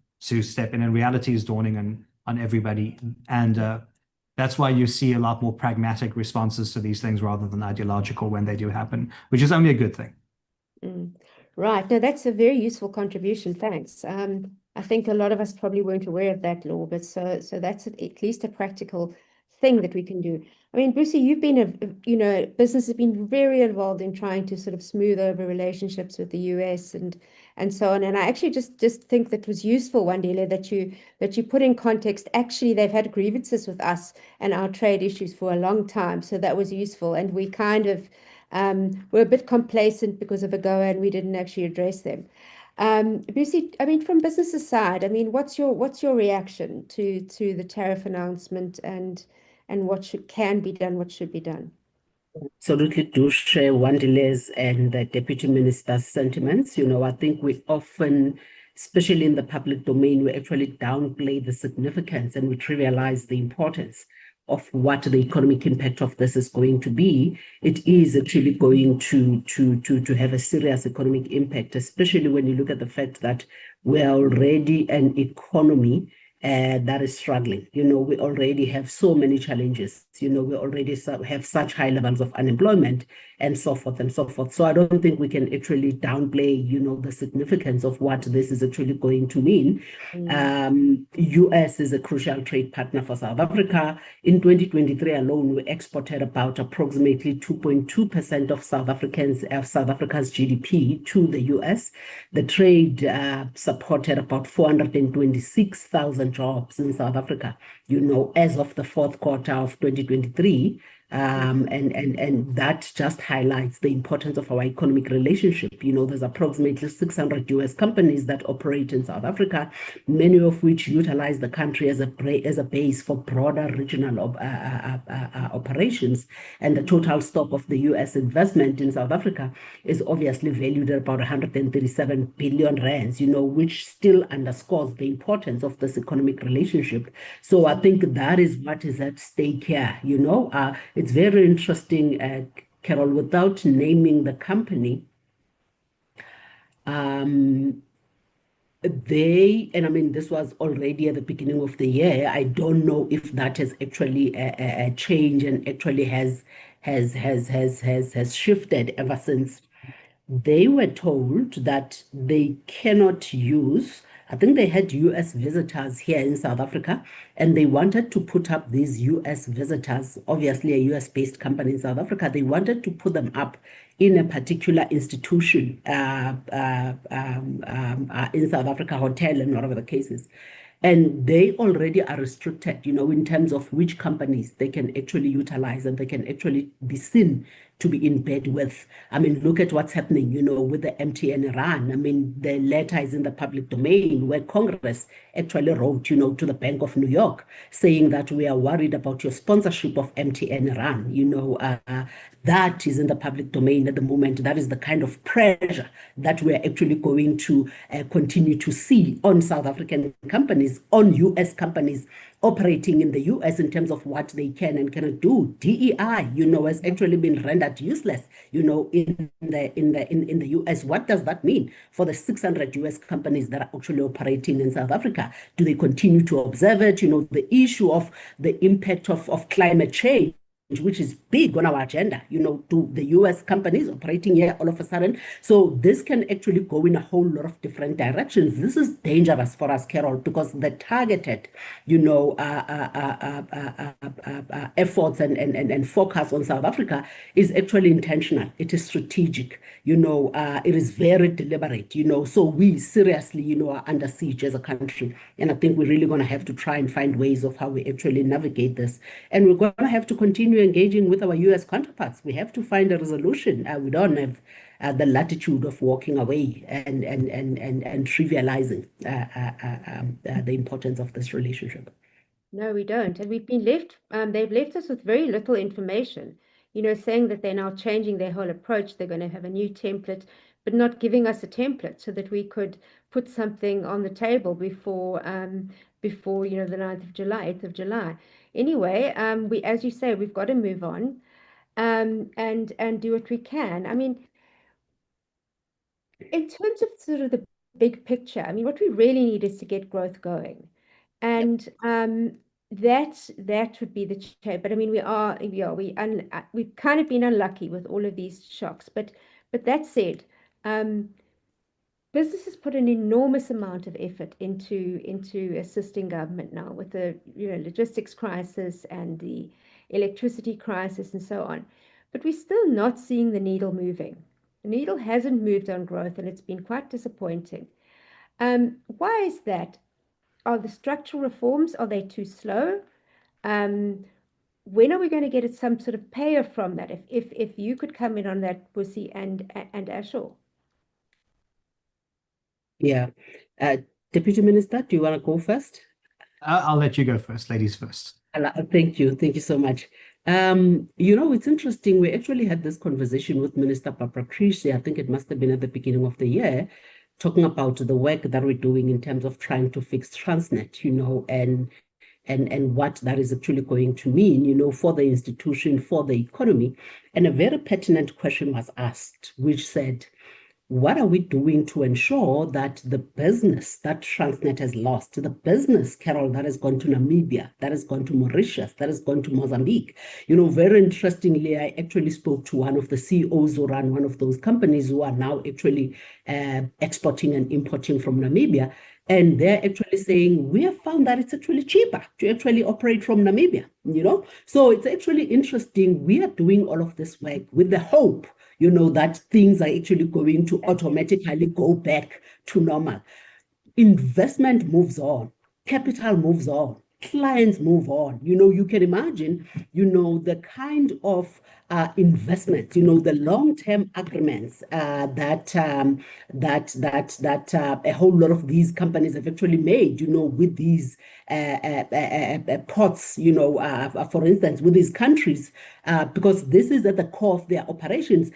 step in, and reality is dawning on everybody. And that's why you see a lot more pragmatic responses to these things rather than ideological when they do happen, which is only a good thing. Right. No, that's a very useful contribution. Thanks. I think a lot of us probably weren't aware of that law, but so that's at least a practical thing that we can do. I mean, Brucey, you've been business has been very involved in trying to sort of smooth over relationships with the US and so on. And I actually just think that was useful, Wandile, that you put in context. Actually, they've had grievances with us and our trade issues for a long time. So that was useful. And we kind of were a bit complacent because of AGOA, and we didn't actually address them. Brucey, I mean, from business's side, I mean, what's your reaction to the tariff announcement and what can be done, what should be done? Absolutely do share Wandile's and the Deputy Minister's sentiments. I think we often, especially in the public domain, we actually downplay the significance and we trivialize the importance of what the economic impact of this is going to be. It is actually going to have a serious economic impact, especially when you look at the fact that we're already an economy that is struggling. We already have so many challenges. We already have such high levels of unemployment and so forth and so forth. So I don't think we can actually downplay, the significance of what this is actually going to mean. US is a crucial trade partner for South Africa. In 2023 alone, we exported about approximately 2.2% of South Africa's GDP to the US. The trade supported about 426,000 jobs in South Africa, as of the fourth quarter of 2023. And that just highlights the importance of our economic relationship. There's approximately 600 US companies that operate in South Africa, many of which utilize the country as a base for broader regional operations. And the total stock of the US investment in South Africa is obviously valued at about 137 billion rands, which still underscores the importance of this economic relationship. So I think that is what is at stake here. It's very interesting, Carol, without naming the company, and I mean, this was already at the beginning of the year. I don't know if that has actually a change and actually has shifted ever since. They were told that they cannot use, I think they had US visitors here in South Africa, and they wanted to put up these US visitors, obviously a US-based company in South Africa. They wanted to put them up in a particular institution in South Africa, hotel and whatever the case is. And they already are restricted, in terms of which companies they can actually utilize and they can actually be seen to be in bed with. I mean, look at what's happening, with the MTN Iran. I mean, the letter is in the public domain where Congress actually wrote, to the Bank of New York saying that we are worried about your sponsorship of MTN Iran. That is in the public domain at the moment. That is the kind of pressure that we're actually going to continue to see on South African companies, on US companies operating in the US in terms of what they can and cannot do. DEI, has actually been rendered useless, in the US. What does that mean for the 600 US companies that are actually operating in South Africa? Do they continue to observe it? The issue of the impact of climate change, which is big on our agenda, to the US companies operating here all of a sudden. So this can actually go in a whole lot of different directions. This is dangerous for us, Carol, because the targeted, efforts and focus on South Africa is actually intentional. It is strategic, it is very deliberate, so we seriously, are under siege as a country. And I think we're really going to have to try and find ways of how we actually navigate this. And we're going to have to continue engaging with our US counterparts. We have to find a resolution. We don't have the latitude of walking away and trivializing the importance of this relationship. No, we don't. And we've been left, they've left us with very little information, saying that they're now changing their whole approach. They're going to have a new template, but not giving us a template so that we could put something on the table before the 9th of July, 8th of July. Anyway, as you say, we've got to move on and do what we can. I mean, in terms of sort of the big picture, I mean, what we really need is to get growth going. And that would be the change. But I mean, we've kind of been unlucky with all of these shocks. But that said, businesses put an enormous amount of effort into assisting government now with the logistics crisis and the electricity crisis and so on. But we're still not seeing the needle moving. The needle hasn't moved on growth, and it's been quite disappointing. Why is that? Are the structural reforms, are they too slow? When are we going to get some sort of payoff from that? If you could come in on that, Busi and Ashor. Yeah. Deputy Minister, do you want to go first? I'll let you go first, ladies first. Thank you. Thank you so much. It's interesting. We actually had this conversation with Minister Barbara Creecy. I think it must have been at the beginning of the year, talking about the work that we're doing in terms of trying to fix Transnet, and what that is actually going to mean, for the institution, for the economy. And a very pertinent question was asked, which said, what are we doing to ensure that the business that Transnet has lost, the business, Carol, that has gone to Namibia, that has gone to Mauritius, that has gone to Mozambique? Very interestingly, I actually spoke to one of the CEOs who run one of those companies who are now actually exporting and importing from Namibia. And they're actually saying, we have found that it's actually cheaper to actually operate from Namibia, So it's actually interesting. We are doing all of this work with the hope, that things are actually going to automatically go back to normal. Investment moves on, capital moves on, clients move on. You can imagine, the kind of investment, the long-term agreements that a whole lot of these companies have actually made, with these ports, for instance, with these countries, because this is at the core of their operations.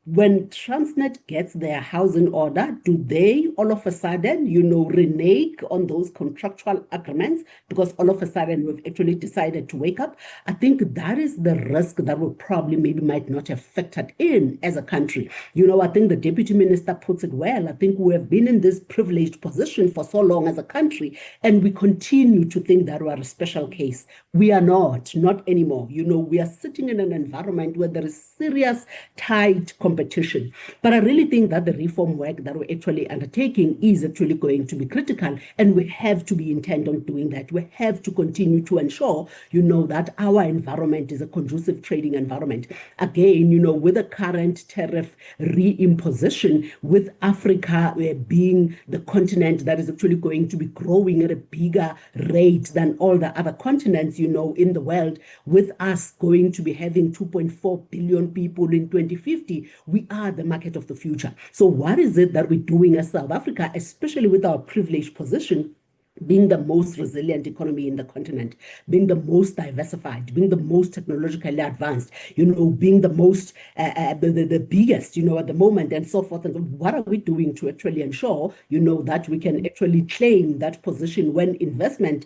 When Transnet gets their house in order, do they all of a sudden, renege on those contractual agreements because all of a sudden we've actually decided to wake up? I think that is the risk that we probably maybe might not have factored in as a country. I think the Deputy Minister puts it well. I think we have been in this privileged position for so long as a country, and we continue to think that we are a special case. We are not anymore. We are sitting in an environment where there is serious tight competition competition. But I really think that the reform work that we're actually undertaking is actually going to be critical, and we have to be intent on doing that. We have to continue to ensure, that our environment is a conducive trading environment. Again, with the current tariff reimposition, with Africa being the continent that is actually going to be growing at a bigger rate than all the other continents, in the world, with us going to be having 2.4 billion people in 2050, we are the market of the future. So what is it that we're doing as South Africa, especially with our privileged position, being the most resilient economy in the continent, being the most diversified, being the most technologically advanced, being the most, the biggest, at the moment, and so forth. And what are we doing to actually ensure, that we can actually claim that position when investment,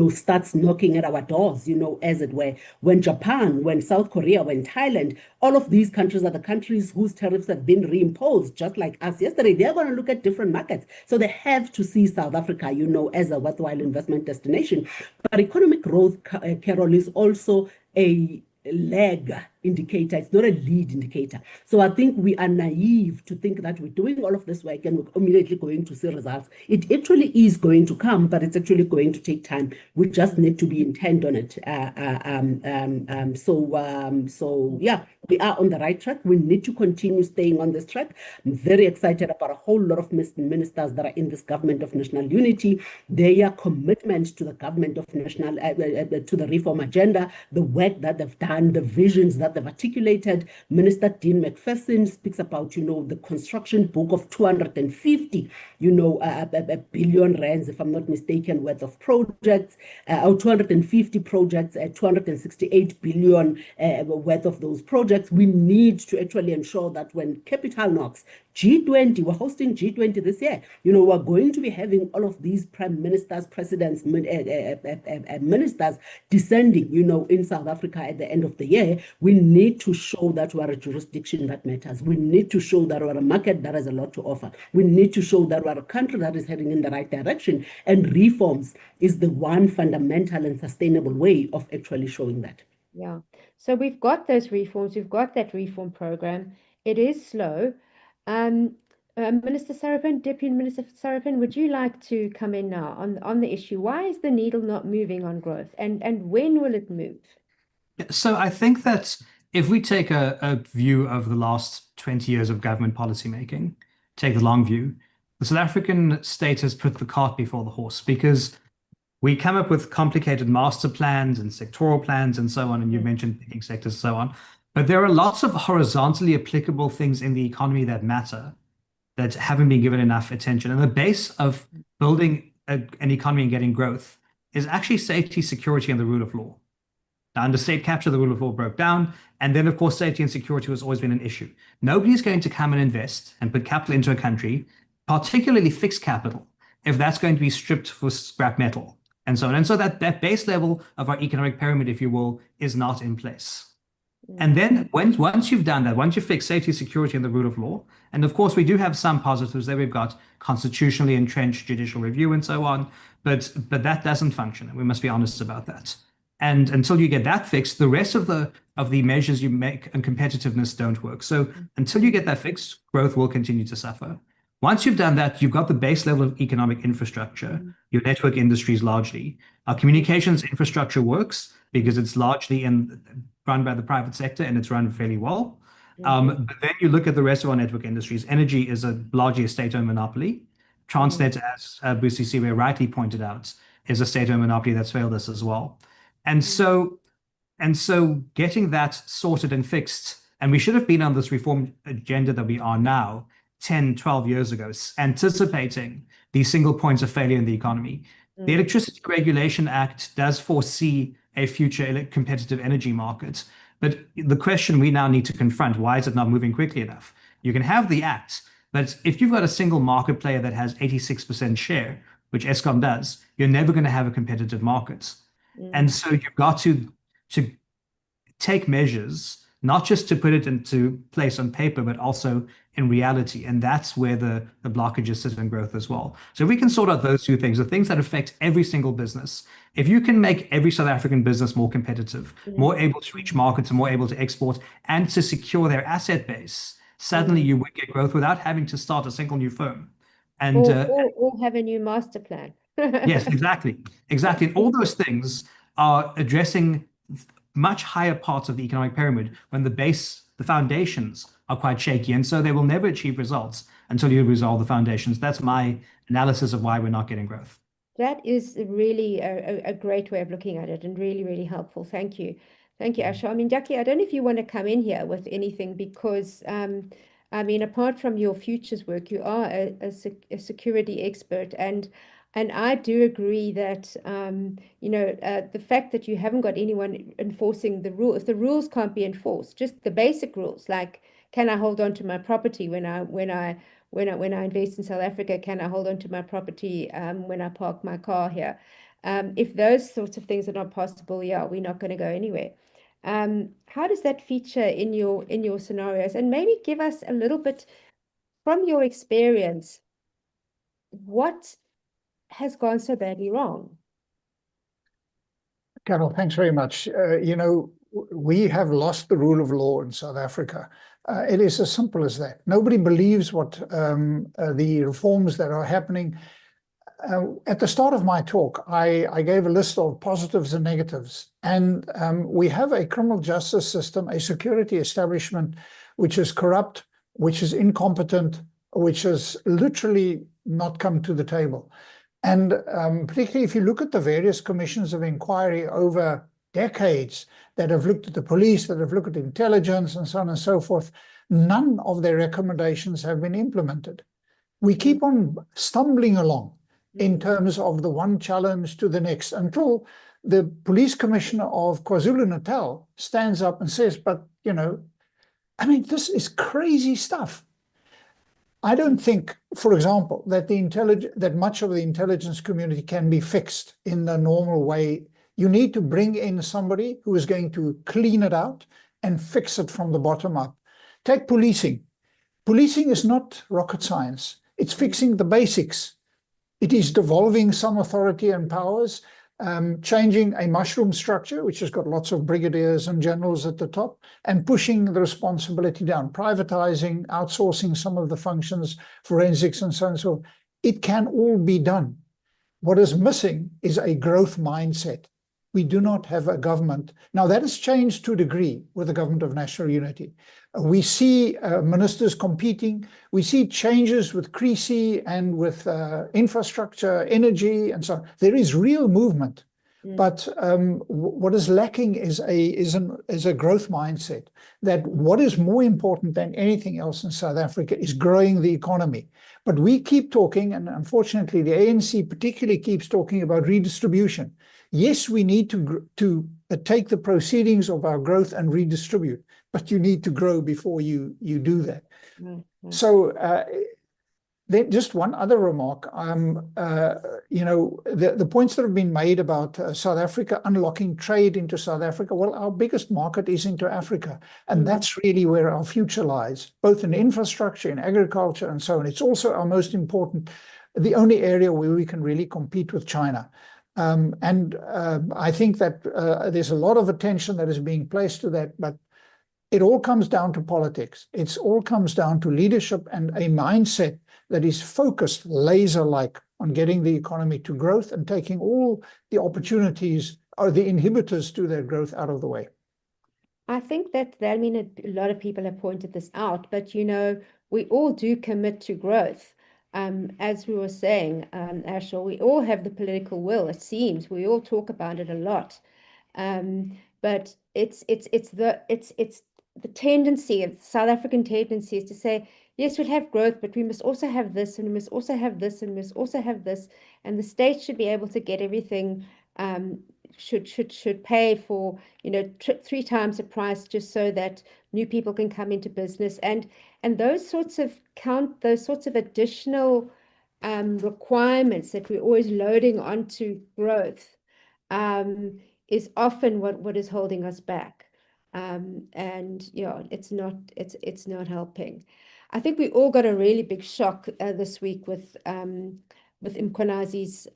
starts knocking at our doors, as it were, when Japan, when South Korea, when Thailand, all of these countries are the countries whose tariffs have been reimposed, just like us yesterday. They're going to look at different markets. So they have to see South Africa, as a worthwhile investment destination. But economic growth, Carol, is also a lag indicator. It's not a lead indicator. So I think we are naive to think that we're doing all of this work and we're immediately going to see results. It actually is going to come, but it's actually going to take time. We just need to be intent on it. So yeah, we are on the right track. We need to continue staying on this track. I'm very excited about a whole lot of ministers that are in this government of national unity. Their commitment to the government of national, to the reform agenda, the work that they've done, the visions that they've articulated. Minister Dean McPherson speaks about, the construction book of 250, billion rands, if I'm not mistaken, worth of projects, or 250 projects, 268 billion worth of those projects. We need to actually ensure that when capital knocks, G20, we're hosting G20 this year. We're going to be having all of these prime ministers, presidents, ministers descending, in South Africa at the end of the year. We need to show that we're a jurisdiction that matters. We need to show that we're a market that has a lot to offer. We need to show that we're a country that is heading in the right direction. And reforms is the one fundamental and sustainable way of actually showing that. Yeah. So we've got those reforms. We've got that reform program. It is slow. Minister Sarupen, Deputy Minister Sarupen, would you like to come in now on the issue? Why is the needle not moving on growth, and when will it move? So I think that if we take a view of the last 20 years of government policymaking, take the long view, the South African state has put the cart before the horse, because we come up with complicated master plans and sectoral plans and so on, and you mentioned picking sectors and so on. But there are lots of horizontally applicable things in the economy that matter that haven't been given enough attention. And the base of building an economy and getting growth is actually safety, security, and the rule of law. Now, under state capture, the rule of law broke down. And then, of course, safety and security has always been an issue. Nobody's going to come and invest and put capital into a country, particularly fixed capital, if that's going to be stripped for scrap metal and so on. And so that base level of our economic pyramid, if you will, is not in place. And then once you've done that, once you fix safety, security, and the rule of law, and of course we do have some positives there. We've got constitutionally entrenched judicial review and so on, but that doesn't function, and we must be honest about that. And until you get that fixed, the rest of the measures you make and competitiveness don't work. So until you get that fixed, growth will continue to suffer. Once you've done that, you've got the base level of economic infrastructure, your network industries largely. Our communications infrastructure works because it's largely run by the private sector, and it's run fairly well. But then you look at the rest of our network industries. Energy is largely a state-owned monopoly. Transnet, as Busi Siwe rightly pointed out, is a state-owned monopoly that's failed us as well. And so getting that sorted and fixed, and we should have been on this reform agenda that we are now 10, 12 years ago, anticipating these single points of failure in the economy. The Electricity Regulation Act does foresee a future competitive energy market. But the question we now need to confront, why is it not moving quickly enough? You can have the act, but if you've got a single market player that has 86% share, which Eskom does, you're never going to have a competitive market. And so you've got to take measures, not just to put it into place on paper, but also in reality. And that's where the blockages sit in growth as well. So if we can sort out those two things, the things that affect every single business, if you can make every South African business more competitive, more able to reach markets and more able to export and to secure their asset base suddenly you would get growth without having to start a single new firm. And or have a new master plan. yes, exactly. Exactly. And all those things are addressing much higher parts of the economic pyramid when the foundations are quite shaky. And so they will never achieve results until you resolve the foundations. That's my analysis of why we're not getting growth. That is really a great way of looking at it and really, really helpful. Thank you. Thank you, Ashor. I mean, Jackie, I don't know if you want to come in here with anything because, I mean, apart from your futures work, you are a security expert. And I do agree that, the fact that you haven't got anyone enforcing the rule, if the rules can't be enforced, just the basic rules, like, can I hold on to my property when I invest in South Africa, can I hold on to my property when I park my car here? If those sorts of things are not possible, yeah, we're not going to go anywhere. How does that feature in your scenarios? And maybe give us a little bit from your experience, what has gone so badly wrong? Carol, thanks very much. We have lost the rule of law in South Africa. It is as simple as that. Nobody believes what the reforms that are happening. At the start of my talk, I gave a list of positives and negatives. And we have a criminal justice system, a security establishment, which is corrupt, which is incompetent, which has literally not come to the table. And particularly if you look at the various commissions of inquiry over decades that have looked at the police, that have looked at intelligence and so on and so forth, none of their recommendations have been implemented. We keep on stumbling along in terms of the one challenge to the next until the police commissioner of KwaZulu-Natal stands up and says, but, I mean, this is crazy stuff. I don't think, for example, that much of the intelligence community can be fixed in the normal way. You need to bring in somebody who is going to clean it out and fix it from the bottom up. Take policing. Policing is not rocket science. It's fixing the basics. It is devolving some authority and powers, changing a mushroom structure, which has got lots of brigadiers and generals at the top, and pushing the responsibility down, privatizing, outsourcing some of the functions, forensics and so on and so on. It can all be done. What is missing is a growth mindset. We do not have a government. Now, that has changed to a degree with the government of national unity. We see ministers competing. We see changes with Creasy and with infrastructure, energy, and so on. There is real movement. But what is lacking is a growth mindset, that what is more important than anything else in South Africa is growing the economy. But we keep talking, and unfortunately the ANC particularly keeps talking about redistribution. Yes, we need to take the proceedings of our growth and redistribute, but you need to grow before you do that. So then just one other remark. The points that have been made about South Africa unlocking trade into South Africa. Well, our biggest market is into Africa, and that's really where our future lies, both in infrastructure, in agriculture, and so on. It's also our most important, the only area where we can really compete with China. I think that there's a lot of attention that is being placed to that, but it all comes down to politics. It all comes down to leadership and a mindset that is focused laser-like on getting the economy to growth and taking all the opportunities or the inhibitors to their growth out of the way. I think that, I mean, a lot of people have pointed this out, but, we all do commit to growth. As we were saying, Ashor, we all have the political will, it seems. We all talk about it a lot. But it's the tendency of South African tendency is to say, yes, we'll have growth, but we must also have this, and we must also have this, and we must also have this, and the state should be able to get everything, should pay for 3 times the price just so that new people can come into business, and those sorts of additional requirements that we're always loading onto growth is often what is holding us back. And it's not helping. I think we all got a really big shock this week with Mkonazi's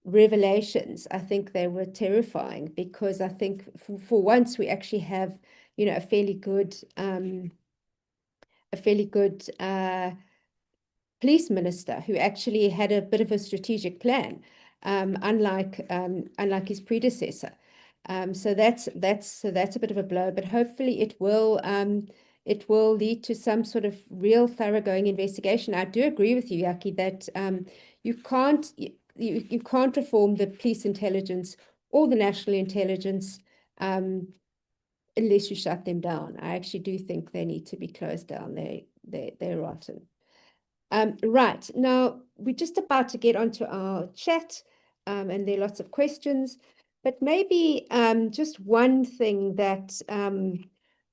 revelations. I think they were terrifying because I think for once we actually have a fairly good a fairly good police minister who actually had a bit of a strategic plan, unlike his predecessor. So that's a bit of a blow, but hopefully it will lead to some sort of real thoroughgoing investigation. I do agree with you, Yaki, that you can't reform the police intelligence or the national intelligence unless you shut them down. I actually do think they need to be closed down. They're rotten. Right, now we're just about to get onto our chat, and there are lots of questions, but maybe just one thing that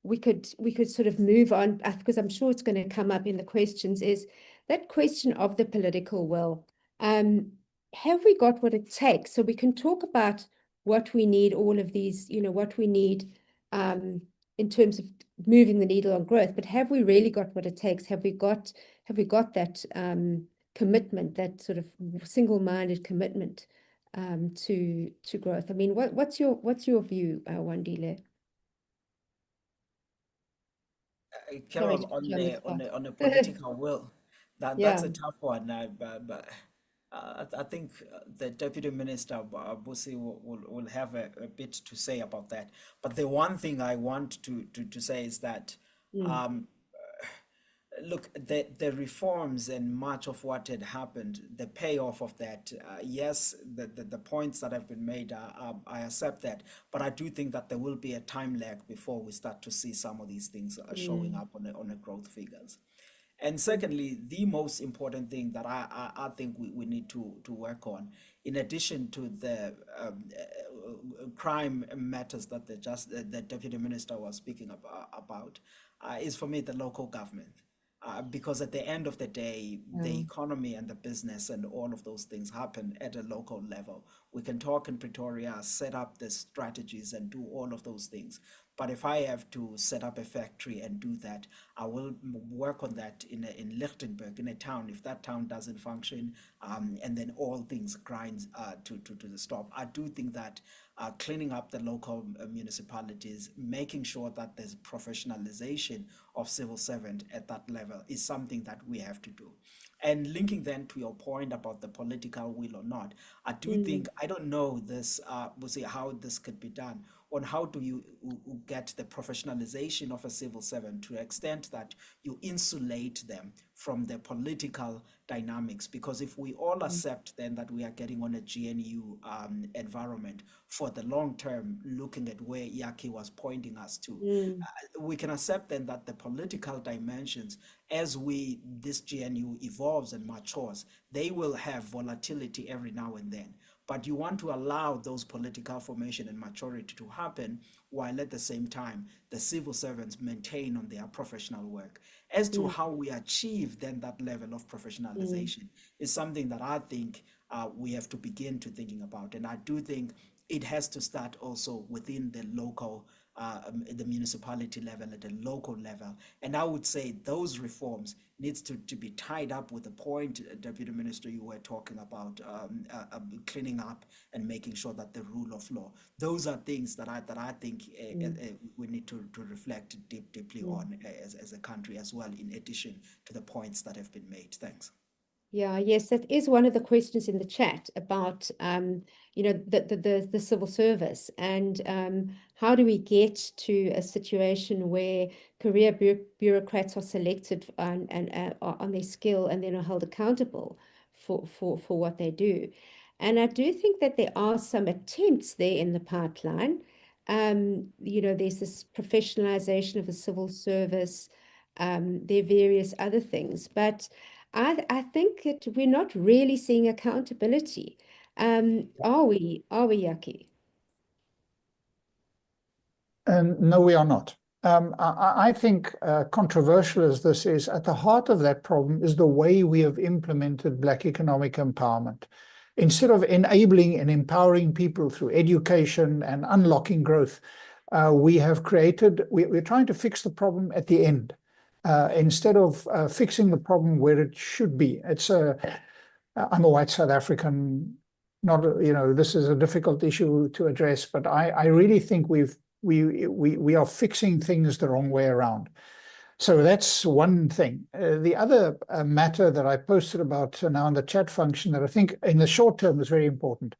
we could sort of move on, because I'm sure it's going to come up in the questions, is that question of the political will. Have we got what it takes? So we can talk about what we need, all of these, what we need in terms of moving the needle on growth, but have we really got what it takes? Have we got that commitment, that sort of single-minded commitment to growth? I mean, what's your view, Wandile? Carol, on the political will, that's a tough one. But I think the Deputy Minister Busi will have a bit to say about that. But the one thing I want to say is that look, the reforms and much of what had happened, the payoff of that, yes, the points that have been made, I accept that, but I do think that there will be a time lag before we start to see some of these things showing up on the growth figures. And secondly, the most important thing that I think we need to work on, in addition to the crime matters that the Deputy Minister was speaking about, is for me the local government. Because at the end of the day, the economy and the business and all of those things happen at a local level. We can talk in Pretoria, set up the strategies and do all of those things. But if I have to set up a factory and do that, I will work on that in Lichtenburg, in a town. If that town doesn't function, and then all things grind to the stop. I do think that cleaning up the local municipalities, making sure that there's professionalization of civil servant at that level is something that we have to do. And linking then to your point about the political will or not, I do think, I don't know this, we'll see how this could be done, on how do you get the professionalization of a civil servant to the extent that you insulate them from the political dynamics. Because if we all accept then that we are getting on a GNU environment for the long term, looking at where Yaki was pointing us to, we can accept then that the political dimensions, as this GNU evolves and matures, they will have volatility every now and then. But you want to allow those political formation and maturity to happen, while at the same time, the civil servants maintain on their professional work. As to how we achieve then that level of professionalization is something that I think we have to begin to thinking about. And I do think it has to start also within the local, the municipality level, at the local level. And I would say those reforms needs to be tied up with the point, Deputy Minister, you were talking about cleaning up and making sure that the rule of law. Those are things that I think we need to reflect deeply on as a country as well, in addition to the points that have been made. Thanks. Yeah, yes, that is one of the questions in the chat about, the civil service, and how do we get to a situation where career bureaucrats are selected on their skill and then are held accountable for what they do. And I do think that there are some attempts there in the pipeline. There's this professionalization of the civil service. There are various other things, but I think that we're not really seeing accountability. Are we, Yaki? No, we are not. I think, controversial as this is, at the heart of that problem is the way we have implemented Black economic empowerment. Instead of enabling and empowering people through education and unlocking growth, we're trying to fix the problem at the end. Instead of fixing the problem where it should be. I'm a white South African, this is a difficult issue to address, but I really think we are fixing things the wrong way around. So that's one thing. The other matter that I posted about now in the chat function that I think in the short term is very important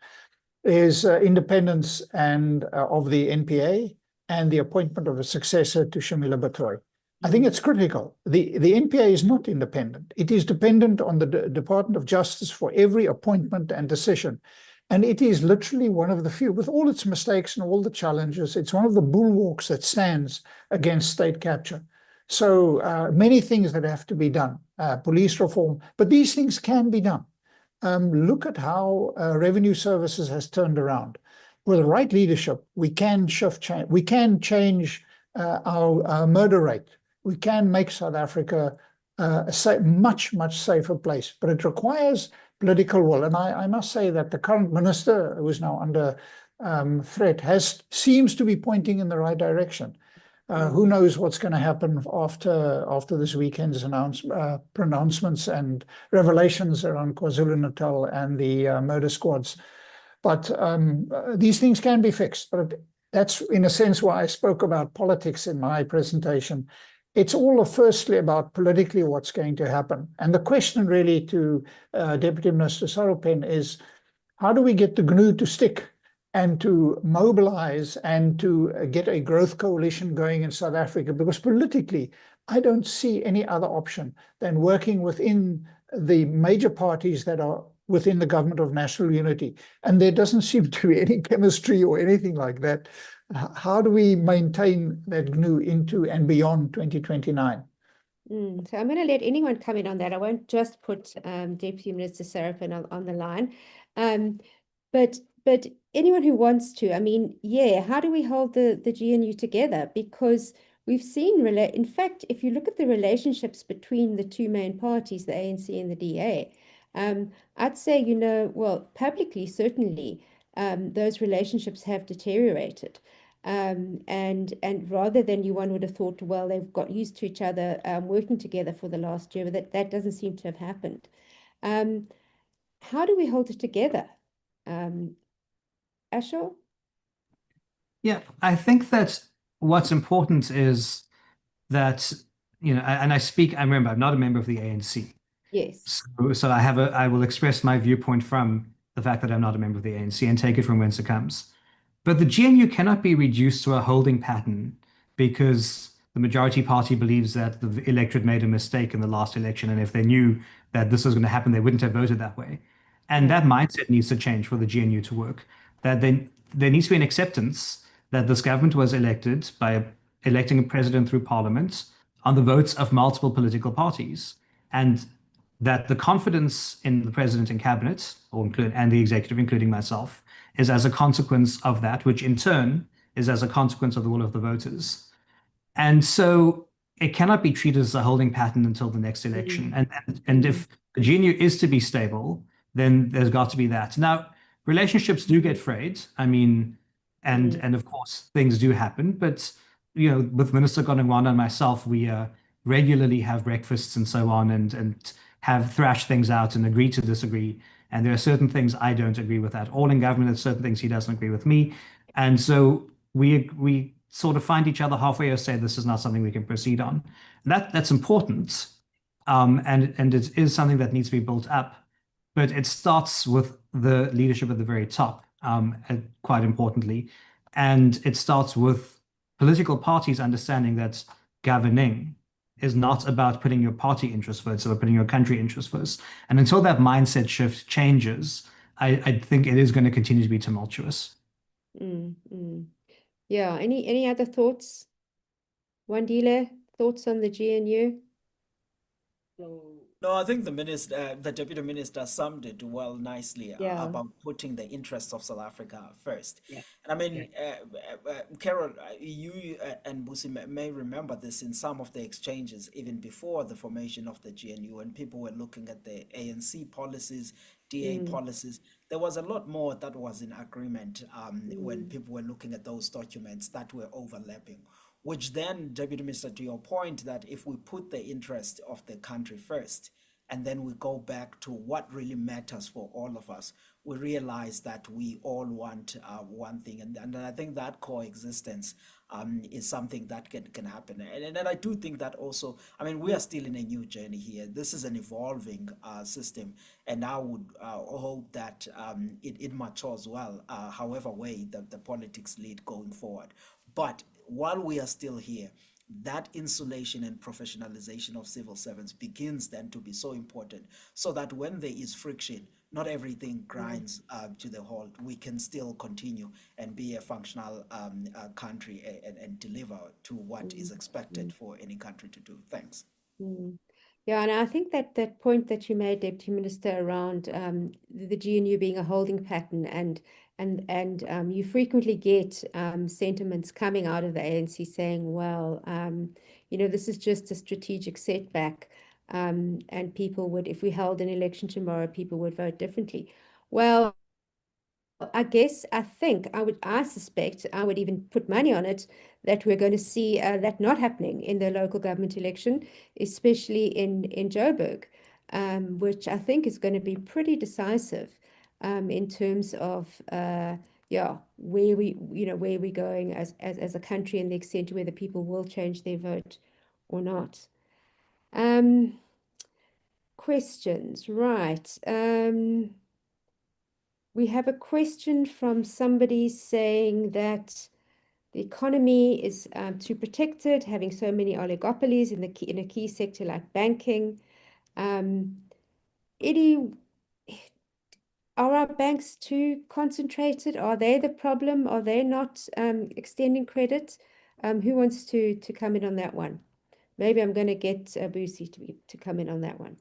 is independence and of the NPA and the appointment of a successor to Shamila Batory. I think it's critical. The NPA is not independent. It is dependent on the Department of Justice for every appointment and decision. And it is literally one of the few, with all its mistakes and all the challenges, it's one of the bulwarks that stands against state capture. So many things that have to be done, police reform, but these things can be done. Look at how Revenue Services has turned around. With the right leadership, we can shift change. We can change our murder rate. We can make South Africa a much, much safer place. But it requires political will. And I must say that the current minister, who is now under threat, seems to be pointing in the right direction. Who knows what's going to happen after this weekend's pronouncements and revelations around KwaZulu-Natal and the murder squads. But these things can be fixed. But that's, in a sense, why I spoke about politics in my presentation. It's all firstly about politically what's going to happen. And the question really to Deputy Minister Sarupen is, how do we get the GNU to stick and to mobilize and to get a growth coalition going in South Africa? Because politically, I don't see any other option than working within the major parties that are within the Government of National Unity. And there doesn't seem to be any chemistry or anything like that. How do we maintain that GNU into and beyond 2029? So I'm going to let anyone come in on that. I won't just put Deputy Minister Sarupen on the line. But anyone who wants to, I mean, yeah, how do we hold the GNU together? Because we've seen, in fact, if you look at the relationships between the two main parties, the ANC and the DA, I'd say, well, publicly, certainly, those relationships have deteriorated. And rather than one would have thought, well, they've got used to each other working together for the last year, but that doesn't seem to have happened. How do we hold it together? Ashor? Yeah, I think that what's important is that, and I remember, I'm not a member of the ANC. Yes. So I will express my viewpoint from the fact that I'm not a member of the ANC and take it from whence it comes. But the GNU cannot be reduced to a holding pattern because the majority party believes that the electorate made a mistake in the last election, and if they knew that this was going to happen, they wouldn't have voted that way. And that mindset needs to change for the GNU to work. That there needs to be an acceptance that this government was elected by electing a president through parliament on the votes of multiple political parties, and that the confidence in the president and cabinet, and the executive, including myself, is as a consequence of that, which in turn is as a consequence of the will of the voters. And so it cannot be treated as a holding pattern until the next election. And if the GNU is to be stable, then there's got to be that. Now, relationships do get frayed. I mean, and of course things do happen, but with Minister Godongwana and myself, we regularly have breakfasts and so on, and have thrashed things out and agree to disagree. And there are certain things I don't agree with at all in government. There's certain things he doesn't agree with me. And so we sort of find each other halfway or say this is not something we can proceed on. That's important. And it is something that needs to be built up. But it starts with the leadership at the very top, quite importantly. And it starts with political parties understanding that governing is not about putting your party interests first, it's about putting your country interests first. And until that mindset shift changes, I think it is going to continue to be tumultuous. Yeah. Any other thoughts? Wandile, thoughts on the GNU? No, I think the deputy minister summed it well nicely about putting the interests of South Africa first. Yeah. And I mean, Carol, you and Busi may remember this in some of the exchanges, even before the formation of the GNU, when people were looking at the ANC policies, DA policies. There was a lot more that was in agreement when people were looking at those documents that were overlapping. Which then, Deputy Minister, to your point, that if we put the interest of the country first and then we go back to what really matters for all of us, we realize that we all want one thing, and I think that coexistence is something that can happen. And I do think that also, I mean, we are still in a new journey here. This is an evolving system, and I would hope that it matures well, however way the politics lead going forward. But while we are still here, that insulation and professionalization of civil servants begins then to be so important, so that when there is friction, not everything grinds to the halt. We can still continue and be a functional country and deliver to what is expected for any country to do. Thanks. Yeah, and I think that that point that you made, Deputy Minister, around the GNU being a holding pattern, and you frequently get sentiments coming out of the ANC saying, well, you know, this is just a strategic setback, and people would, if we held an election tomorrow, people would vote differently. Well, I suspect, I would even put money on it, that we're going to see that not happening in the local government election, especially in Joburg, which I think is going to be pretty decisive in terms of yeah, where we're going as a country, and the extent to whether people will change their vote or not. Questions, right? We have a question from somebody saying that the economy is too protected, having so many oligopolies in a key sector like banking. Eddie, are our banks too concentrated? Are they the problem? Are they not extending credit? Who wants to come in on that one? Maybe I'm going to get Busi to come in on that one.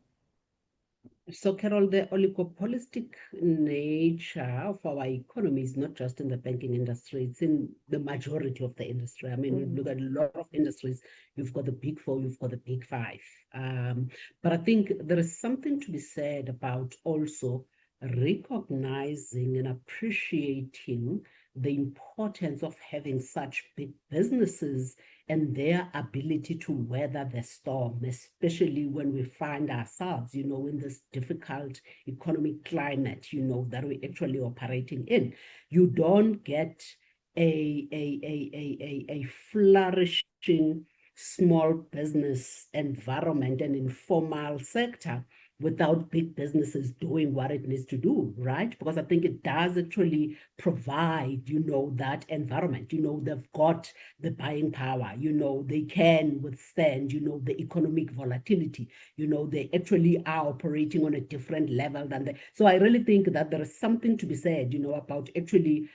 So, Carol, the oligopolistic nature of our economy is not just in the banking industry, it's in the majority of the industry. I mean, you look at a lot of industries, you've got the big four, you've got the big five. But I think there is something to be said about also recognizing and appreciating the importance of having such big businesses and their ability to weather the storm, especially when we find ourselves, you know, in this difficult economic climate, you know, that we're actually operating in. You don't get a flourishing small business environment and informal sector without big businesses doing what it needs to do, right? Because I think it does actually provide, you know, that environment. You know, they've got the buying power, you know, they can withstand, you know, the economic volatility, you know, they actually are operating on a different level than they. So I really think that there is something to be said, you know, about actually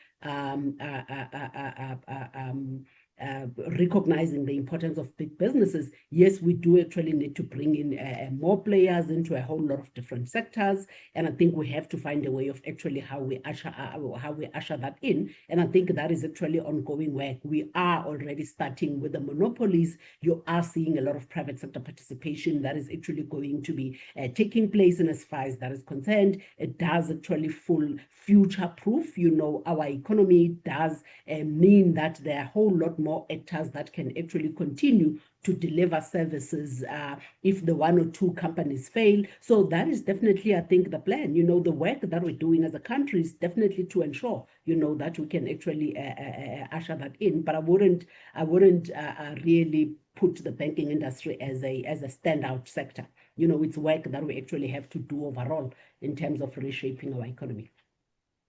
recognizing the importance of big businesses. Yes, we do actually need to bring in more players into a whole lot of different sectors, and I think we have to find a way of actually how we usher that in. And I think that is actually ongoing work. We are already starting with the monopolies. You are seeing a lot of private sector participation that is actually going to be taking place, and as far as that is concerned, it does actually full future-proof, you know, our economy. Does mean that there are a whole lot more actors that can actually continue to deliver services if the one or two companies fail. So that is definitely, I think, the plan. You know, the work that we're doing as a country is definitely to ensure, you know, that we can actually usher that in. But I wouldn't really put the banking industry as a standout sector. You know, it's work that we actually have to do overall in terms of reshaping our economy.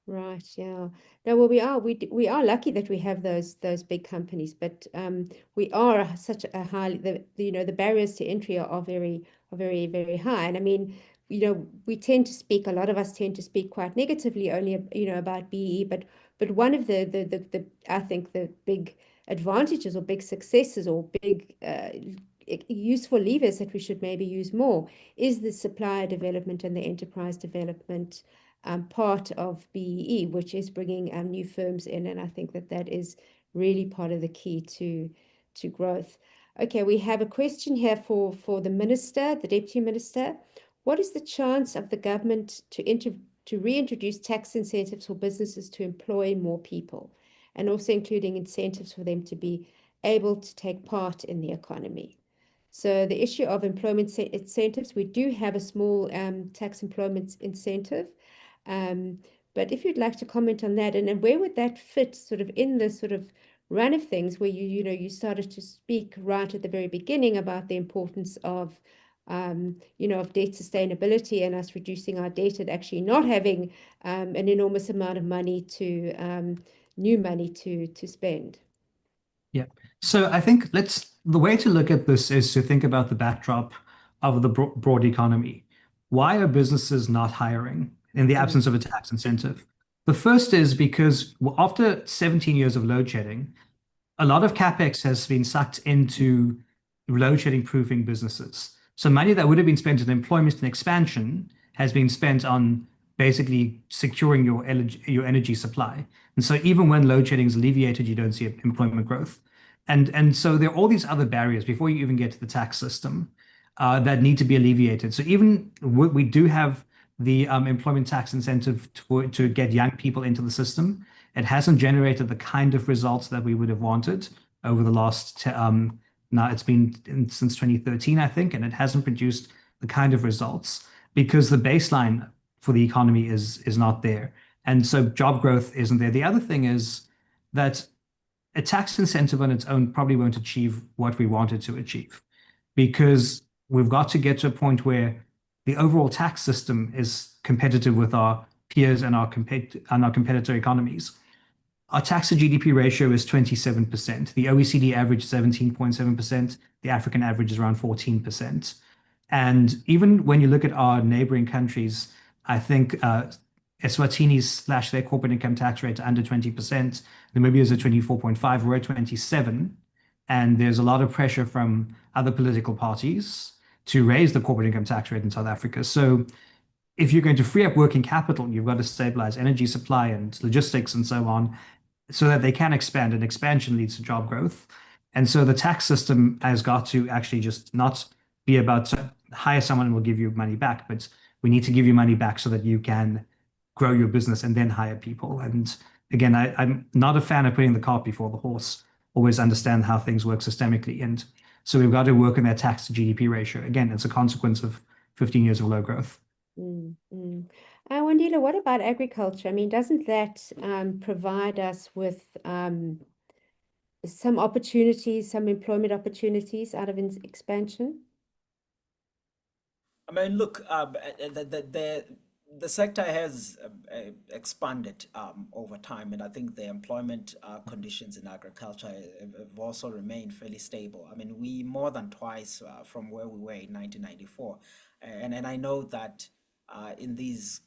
Right, yeah. No, well, we are lucky that we have those big companies, but we are such a high, the barriers to entry are very, very high. And I mean, you know, a lot of us tend to speak quite negatively only, you know, about BE, but one of the I think the big advantages or big successes or big useful levers that we should maybe use more is the supplier development and the enterprise development part of BEE, which is bringing new firms in, and I think that is really part of the key to growth. Okay, we have a question here for the minister, the deputy minister. What is the chance of the government to reintroduce tax incentives for businesses to employ more people, and also including incentives for them to be able to take part in the economy? So the issue of employment incentives, we do have a small tax employment incentive. But if you'd like to comment on that, and where would that fit sort of in the sort of run of things where you started to speak right at the very beginning about the importance of of debt sustainability and us reducing our debt and actually not having an enormous amount of money new money to spend. Yeah. So I think the way to look at this is to think about the backdrop of the broad economy. Why are businesses not hiring in the absence of a tax incentive? The first is because after 17 years of load shedding, a lot of capex has been sucked into load shedding proofing businesses. So money that would have been spent on employment and expansion has been spent on basically securing your energy supply. And so even when load shedding is alleviated, you don't see employment growth. And so there are all these other barriers before you even get to the tax system that need to be alleviated. So even we do have the employment tax incentive to get young people into the system. It hasn't generated the kind of results that we would have wanted over the last, now it's been since 2013, I think, and it hasn't produced the kind of results because the baseline for the economy is not there. And so job growth isn't there. The other thing is that a tax incentive on its own probably won't achieve what we wanted to achieve because we've got to get to a point where the overall tax system is competitive with our peers and our competitor economies. Our tax to GDP ratio is 27%. The OECD average is 17.7%. The African average is around 14%. And even when you look at our neighboring countries, I think Eswatini's slashed their corporate income tax rate to under 20%. Namibia is at 24.5. We're at 27. And there's a lot of pressure from other political parties to raise the corporate income tax rate in South Africa. So if you're going to free up working capital, you've got to stabilize energy supply and logistics and so on, so that they can expand, and expansion leads to job growth. And so the tax system has got to actually just not be about hire someone and we'll give you money back, but we need to give you money back so that you can grow your business and then hire people. And again, I'm not a fan of putting the cart before the horse. Always understand how things work systemically. And so we've got to work on that tax to GDP ratio. Again, it's a consequence of 15 years of low growth. Wandile, what about agriculture? I mean, doesn't that provide us with some opportunities, some employment opportunities out of expansion? I mean, look, the sector has expanded over time, and I think the employment conditions in agriculture have also remained fairly stable. I mean, we more than twice from where we were in 1994, and I know that in these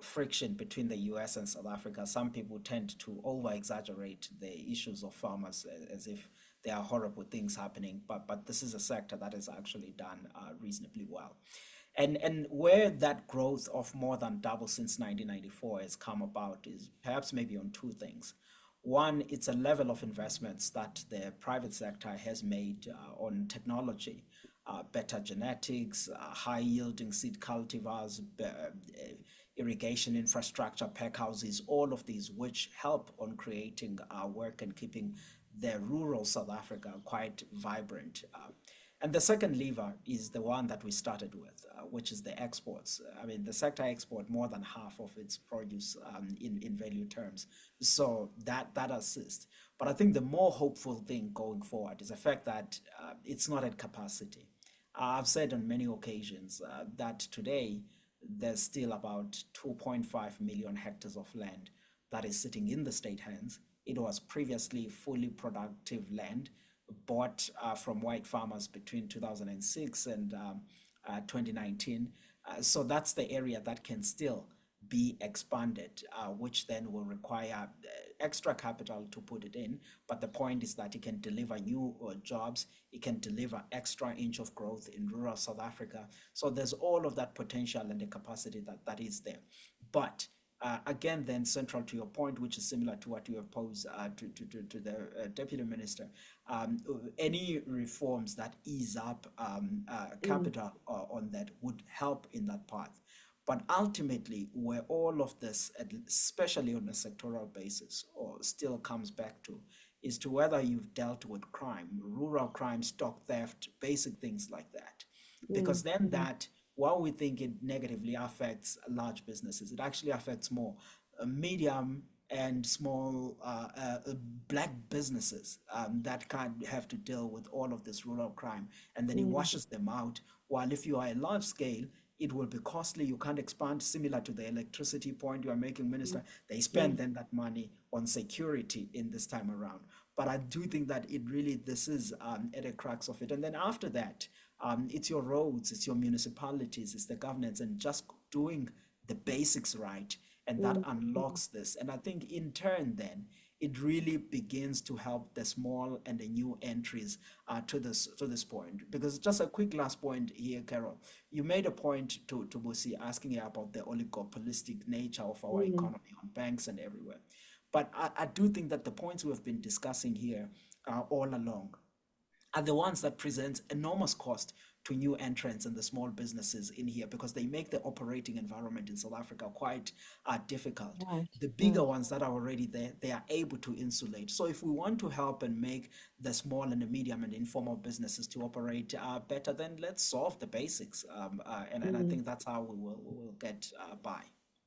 friction between the US and South Africa, some people tend to over-exaggerate the issues of farmers as if there are horrible things happening, but this is a sector that has actually done reasonably well. And where that growth of more than double since 1994 has come about is perhaps maybe on two things. One, it's a level of investments that the private sector has made on technology, better genetics, high-yielding seed cultivars, irrigation infrastructure, pack houses, all of these which help on creating work and keeping the rural South Africa quite vibrant. And the second lever is the one that we started with, which is the exports. I mean, the sector export more than half of its produce in value terms. So that assists. But I think the more hopeful thing going forward is the fact that it's not at capacity. I've said on many occasions that today there's still about 2.5 million hectares of land that is sitting in the state hands. It was previously fully productive land bought from white farmers between 2006 and 2019. So that's the area that can still be expanded, which then will require extra capital to put it in. But the point is that it can deliver new jobs, it can deliver extra inch of growth in rural South Africa. So there's all of that potential and the capacity that is there. But again, then central to your point, which is similar to what you have posed to the Deputy Minister, any reforms that ease up capital on that would help in that path. But ultimately, where all of this, especially on a sectoral basis, or still comes back to, is to whether you've dealt with crime, rural crime, stock theft, basic things like that. Because then that, while we think it negatively affects large businesses, it actually affects more medium and small black businesses that can't have to deal with all of this rural crime, and then he washes them out. While if you are a large scale, it will be costly. You can't expand, similar to the electricity point you are making, Minister. They spend then that money on security in this time around. But I do think that this is at a crux of it. And then after that, it's your roads, it's your municipalities, it's the governance, and just doing the basics right. And that unlocks this. And I think in turn, then, it really begins to help the small and the new entries to this point. Because just a quick last point here, Carol, you made a point to Busi, asking her about the oligopolistic nature of our economy on banks and everywhere. But I do think that the points we have been discussing here all along are the ones that present enormous cost to new entrants and the small businesses in here, because they make the operating environment in South Africa quite difficult. Right. The bigger ones that are already there, they are able to insulate. So if we want to help and make the small and the medium and informal businesses to operate better, then let's solve the basics. And I think that's how we will get by.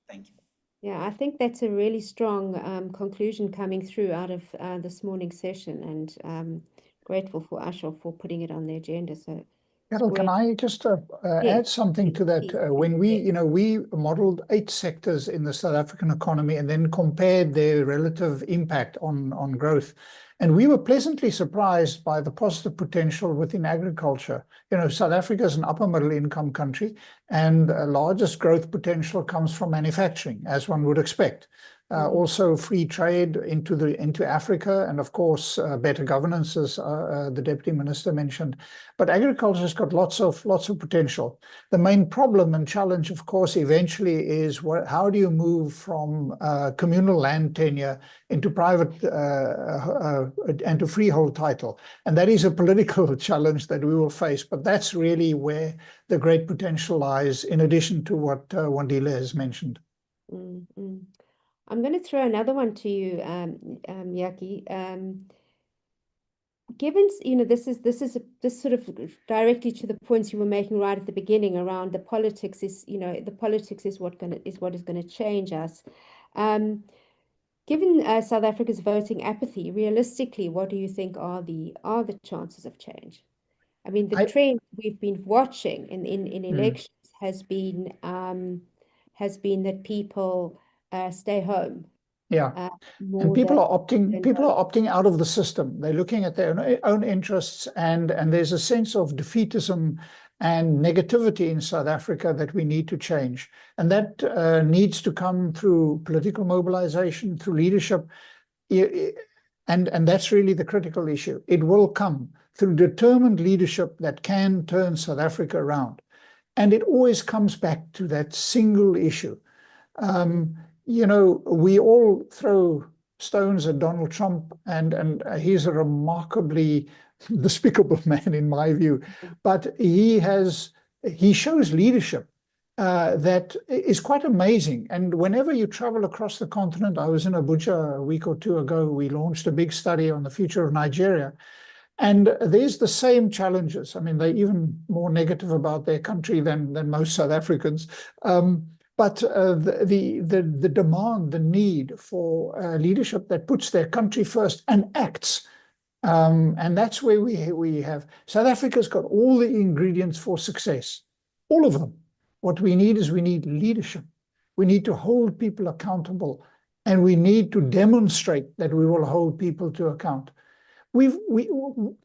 Thank you. Yeah, I think that's a really strong conclusion coming through out of this morning's session, and grateful for Ashor for putting it on the agenda. So, Carol, can I just add something to that? When we modeled 8 sectors in the South African economy and then compared their relative impact on growth. And we were pleasantly surprised by the positive potential within agriculture. South Africa is an upper middle income country, and the largest growth potential comes from manufacturing, as one would expect. Also free trade into Africa, and of course better governance, as the Deputy Minister mentioned. But agriculture has got lots of potential. The main problem and challenge, of course, eventually is how do you move from communal land tenure into private and to freehold title, and that is a political challenge that we will face. But that's really where the great potential lies, in addition to what Wandile has mentioned. I'm going to throw another one to you, Yaki. Given this sort of directly to the points you were making right at the beginning around the politics is what is going to change us. Given South Africa's voting apathy, realistically, what do you think are the chances of change? I mean, the trend we've been watching in elections has been that people stay home. And people are opting out of the system. They're looking at their own interests, and there's a sense of defeatism and negativity in South Africa that we need to change. And that needs to come through political mobilization, through leadership. And that's really the critical issue. It will come through determined leadership that can turn South Africa around. And it always comes back to that single issue. We all throw stones at Donald Trump, and he's a remarkably despicable man in my view. But he shows leadership that is quite amazing. And whenever you travel across the continent, I was in Abuja a week or 2 ago, we launched a big study on the future of Nigeria. And there's the same challenges. I mean, they're even more negative about their country than most South Africans. But the demand, the need for leadership that puts their country first and acts. And that's where we have. South Africa's got all the ingredients for success, all of them. What we need is leadership. We need to hold people accountable, and we need to demonstrate that we will hold people to account.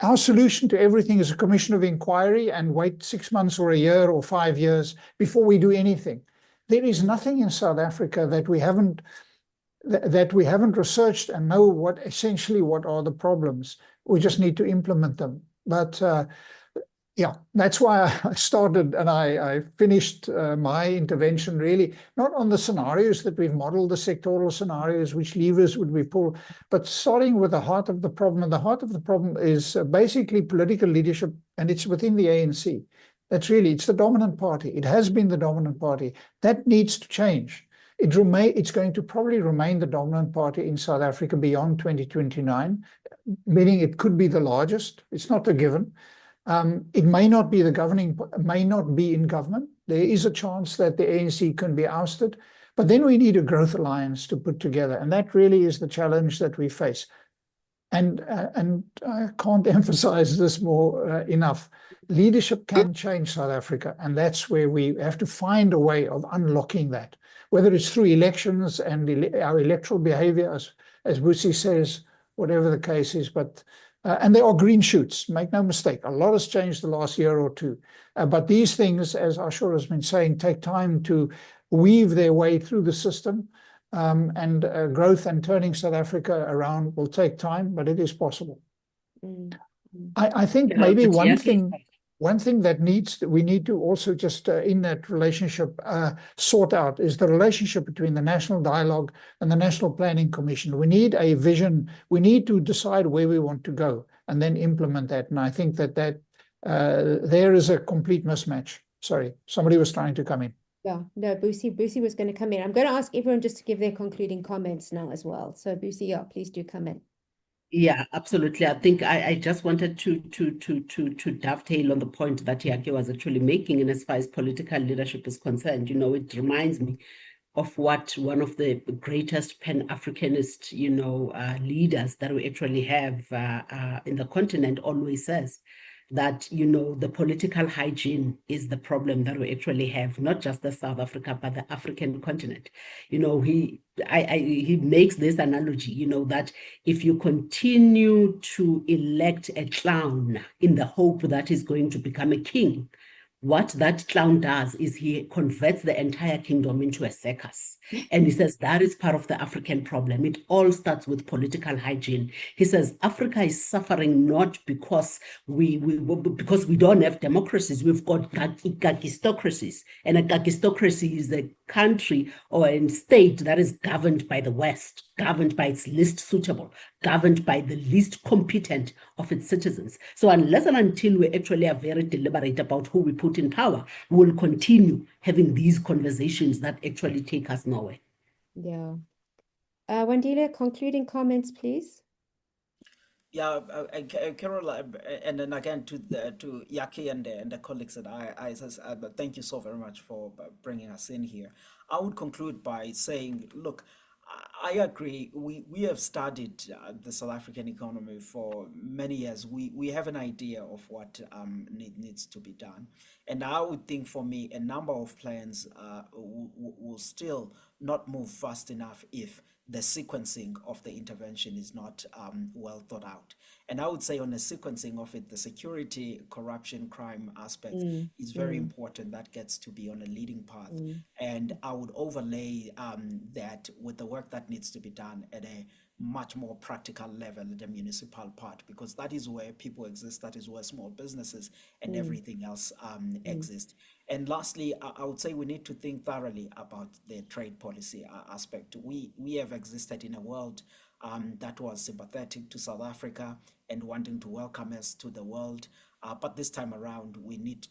Our solution to everything is a commission of inquiry and wait 6 months or a year or 5 years before we do anything. There is nothing in South Africa that we haven't researched and know what are the problems. We just need to implement them. But that's why I started and I finished my intervention really not on the scenarios that we've modeled, the sectoral scenarios, which levers would we pull, but starting with the heart of the problem. And the heart of the problem is basically political leadership, and it's within the ANC. It's the dominant party. It has been the dominant party. That needs to change. It's going to probably remain the dominant party in South Africa beyond 2029, meaning it could be the largest. It's not a given. It may not be may not be in government. There is a chance that the ANC can be ousted, but then we need a growth alliance to put together, and that really is the challenge that we face. And I can't emphasize this more enough. Leadership can change South Africa, and that's where we have to find a way of unlocking that, whether it's through elections and our electoral behavior, as Busi says, whatever the case is. But and there are green shoots, make no mistake. A lot has changed the last year or two. But these things, as Ashor has been saying, take time to weave their way through the system. And growth and turning South Africa around will take time, but it is possible. I think maybe one thing that we need to also just in that relationship sort out is the relationship between the National Dialogue and the National Planning Commission. We need a vision. We need to decide where we want to go and then implement that. And I think that there is a complete mismatch. Sorry, somebody was trying to come in. Yeah, no, Busi was going to come in. I'm going to ask everyone just to give their concluding comments now as well. So Busi, yeah, please do come in. Yeah, absolutely. I think I just wanted to dovetail on the point that Yake was actually making, and as far as political leadership is concerned, it reminds me of what one of the greatest Pan-Africanist, leaders that we actually have in the continent always says, that, the political hygiene is the problem that we actually have, not just the South Africa, but the African continent. He makes this analogy, that if you continue to elect a clown in the hope that he's going to become a king, what that clown does is he converts the entire kingdom into a circus. And he says that is part of the African problem. It all starts with political hygiene. He says Africa is suffering not because we don't have democracies. We've got gagistocracies. And a gagistocracy is a country or a state that is governed by the West, governed by its least suitable, governed by the least competent of its citizens. So unless and until we actually are very deliberate about who we put in power, we will continue having these conversations that actually take us nowhere. Yeah. Wandile, concluding comments, please. Yeah, Carol, and then again to Yaki and the colleagues that I thank you so very much for bringing us in here. I would conclude by saying, look, I agree. We have studied the South African economy for many years. We have an idea of what needs to be done. And I would think, for me, a number of plans will still not move fast enough if the sequencing of the intervention is not well thought out. And I would say on the sequencing of it, the security, corruption, crime aspect is very important. That gets to be on a leading path. And I would overlay that with the work that needs to be done at a much more practical level, the municipal part, because that is where people exist, that is where small businesses and everything else exist. And lastly, I would say we need to think thoroughly about the trade policy aspect. We have existed in a world that was sympathetic to South Africa and wanting to welcome us to the world. But this time around, we need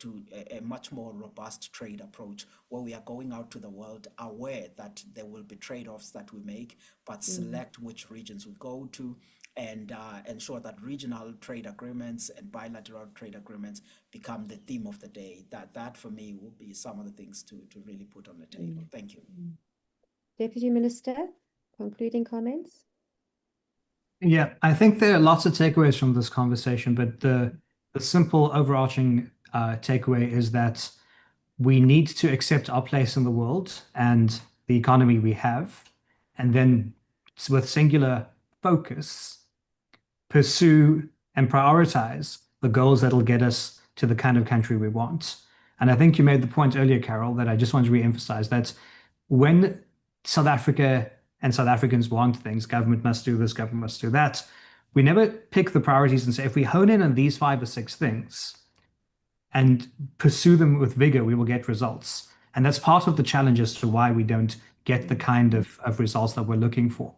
a much more robust trade approach where we are going out to the world aware that there will be trade-offs that we make, but select which regions we go to and ensure that regional trade agreements and bilateral trade agreements become the theme of the day. That for me will be some of the things to really put on the table. Thank you. Deputy Minister, concluding comments? Yeah, I think there are lots of takeaways from this conversation, but the simple overarching takeaway is that we need to accept our place in the world and the economy we have, and then with singular focus, pursue and prioritize the goals that'll get us to the kind of country we want. And I think you made the point earlier, Carol, that I just want to reemphasize that when South Africa and South Africans want things, government must do this, government must do that, we never pick the priorities and say, if we hone in on these 5 or 6 things and pursue them with vigor, we will get results. And that's part of the challenge as to why we don't get the kind of results that we're looking for.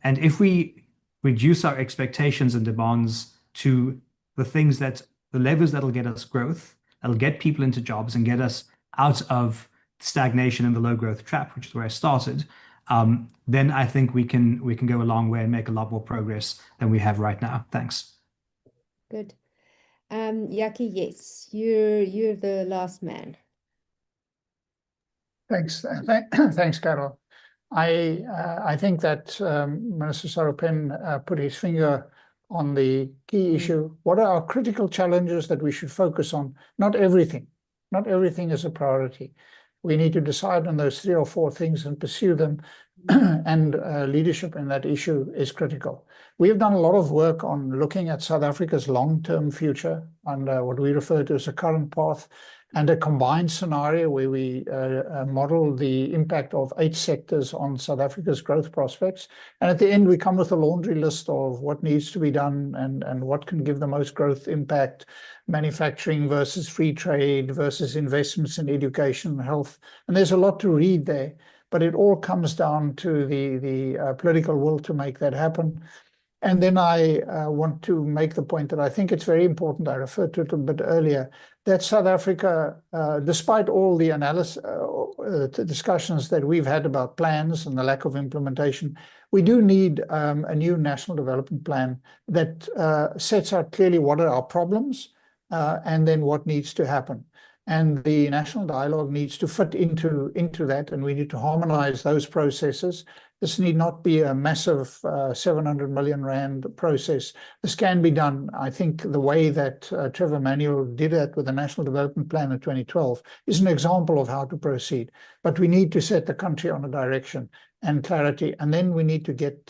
And if we reduce our expectations and demands to the levers that'll get us growth, that'll get people into jobs and get us out of stagnation and the low growth trap, which is where I started, then I think we can go a long way and make a lot more progress than we have right now. Thanks. Good. Yaki, yes, you're the last man. Thanks, thanks, Carol. I think that Minister Sarupen put his finger on the key issue. What are our critical challenges that we should focus on? Not everything is a priority. We need to decide on those 3 or 4 things and pursue them, and leadership in that issue is critical. We've done a lot of work on looking at South Africa's long-term future and what we refer to as a current path, and a combined scenario where we model the impact of 8 sectors on South Africa's growth prospects. And at the end, we come with a laundry list of what needs to be done and what can give the most growth impact: manufacturing versus free trade versus investments in education and health. And there's a lot to read there, but it all comes down to the political will to make that happen. And then I want to make the point that I think it's very important, I referred to it a bit earlier, that South Africa, despite all the analysis, the discussions that we've had about plans and the lack of implementation, we do need a new national development plan that sets out clearly what are our problems and then what needs to happen. And the national dialogue needs to fit into that, and we need to harmonize those processes. This need not be a massive 700 million rand process. This can be done. I think the way that Trevor Manuel did it with the National Development Plan in 2012 is an example of how to proceed. But we need to set the country on a direction and clarity, and then we need to get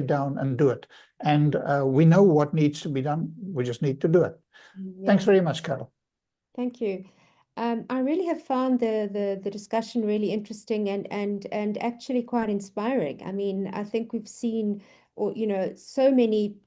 down and do it. And we know what needs to be done. We just need to do it. Yeah. Thanks very much, Carol. Thank you. I really have found the discussion really interesting and actually quite inspiring. I mean, I think we've seen, so many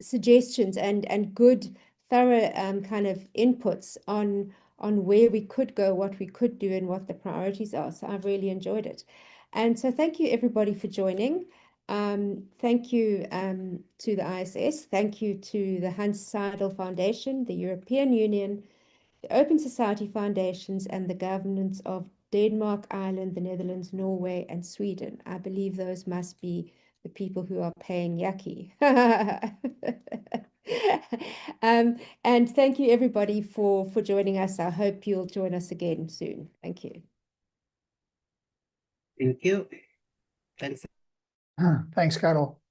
suggestions and good, thorough kind of inputs on where we could go, what we could do, and what the priorities are. So I've really enjoyed it. And so thank you, everybody, for joining. Thank you to the ISS. Thank you to the Hans Seidel Foundation, the European Union, the Open Society Foundations, and the governments of Denmark, Ireland, the Netherlands, Norway, and Sweden. I believe those must be the people who are paying Yaki. And thank you, everybody, for joining us. I hope you'll join us again soon. Thank you. Thank you. Thanks. Thanks, Carol.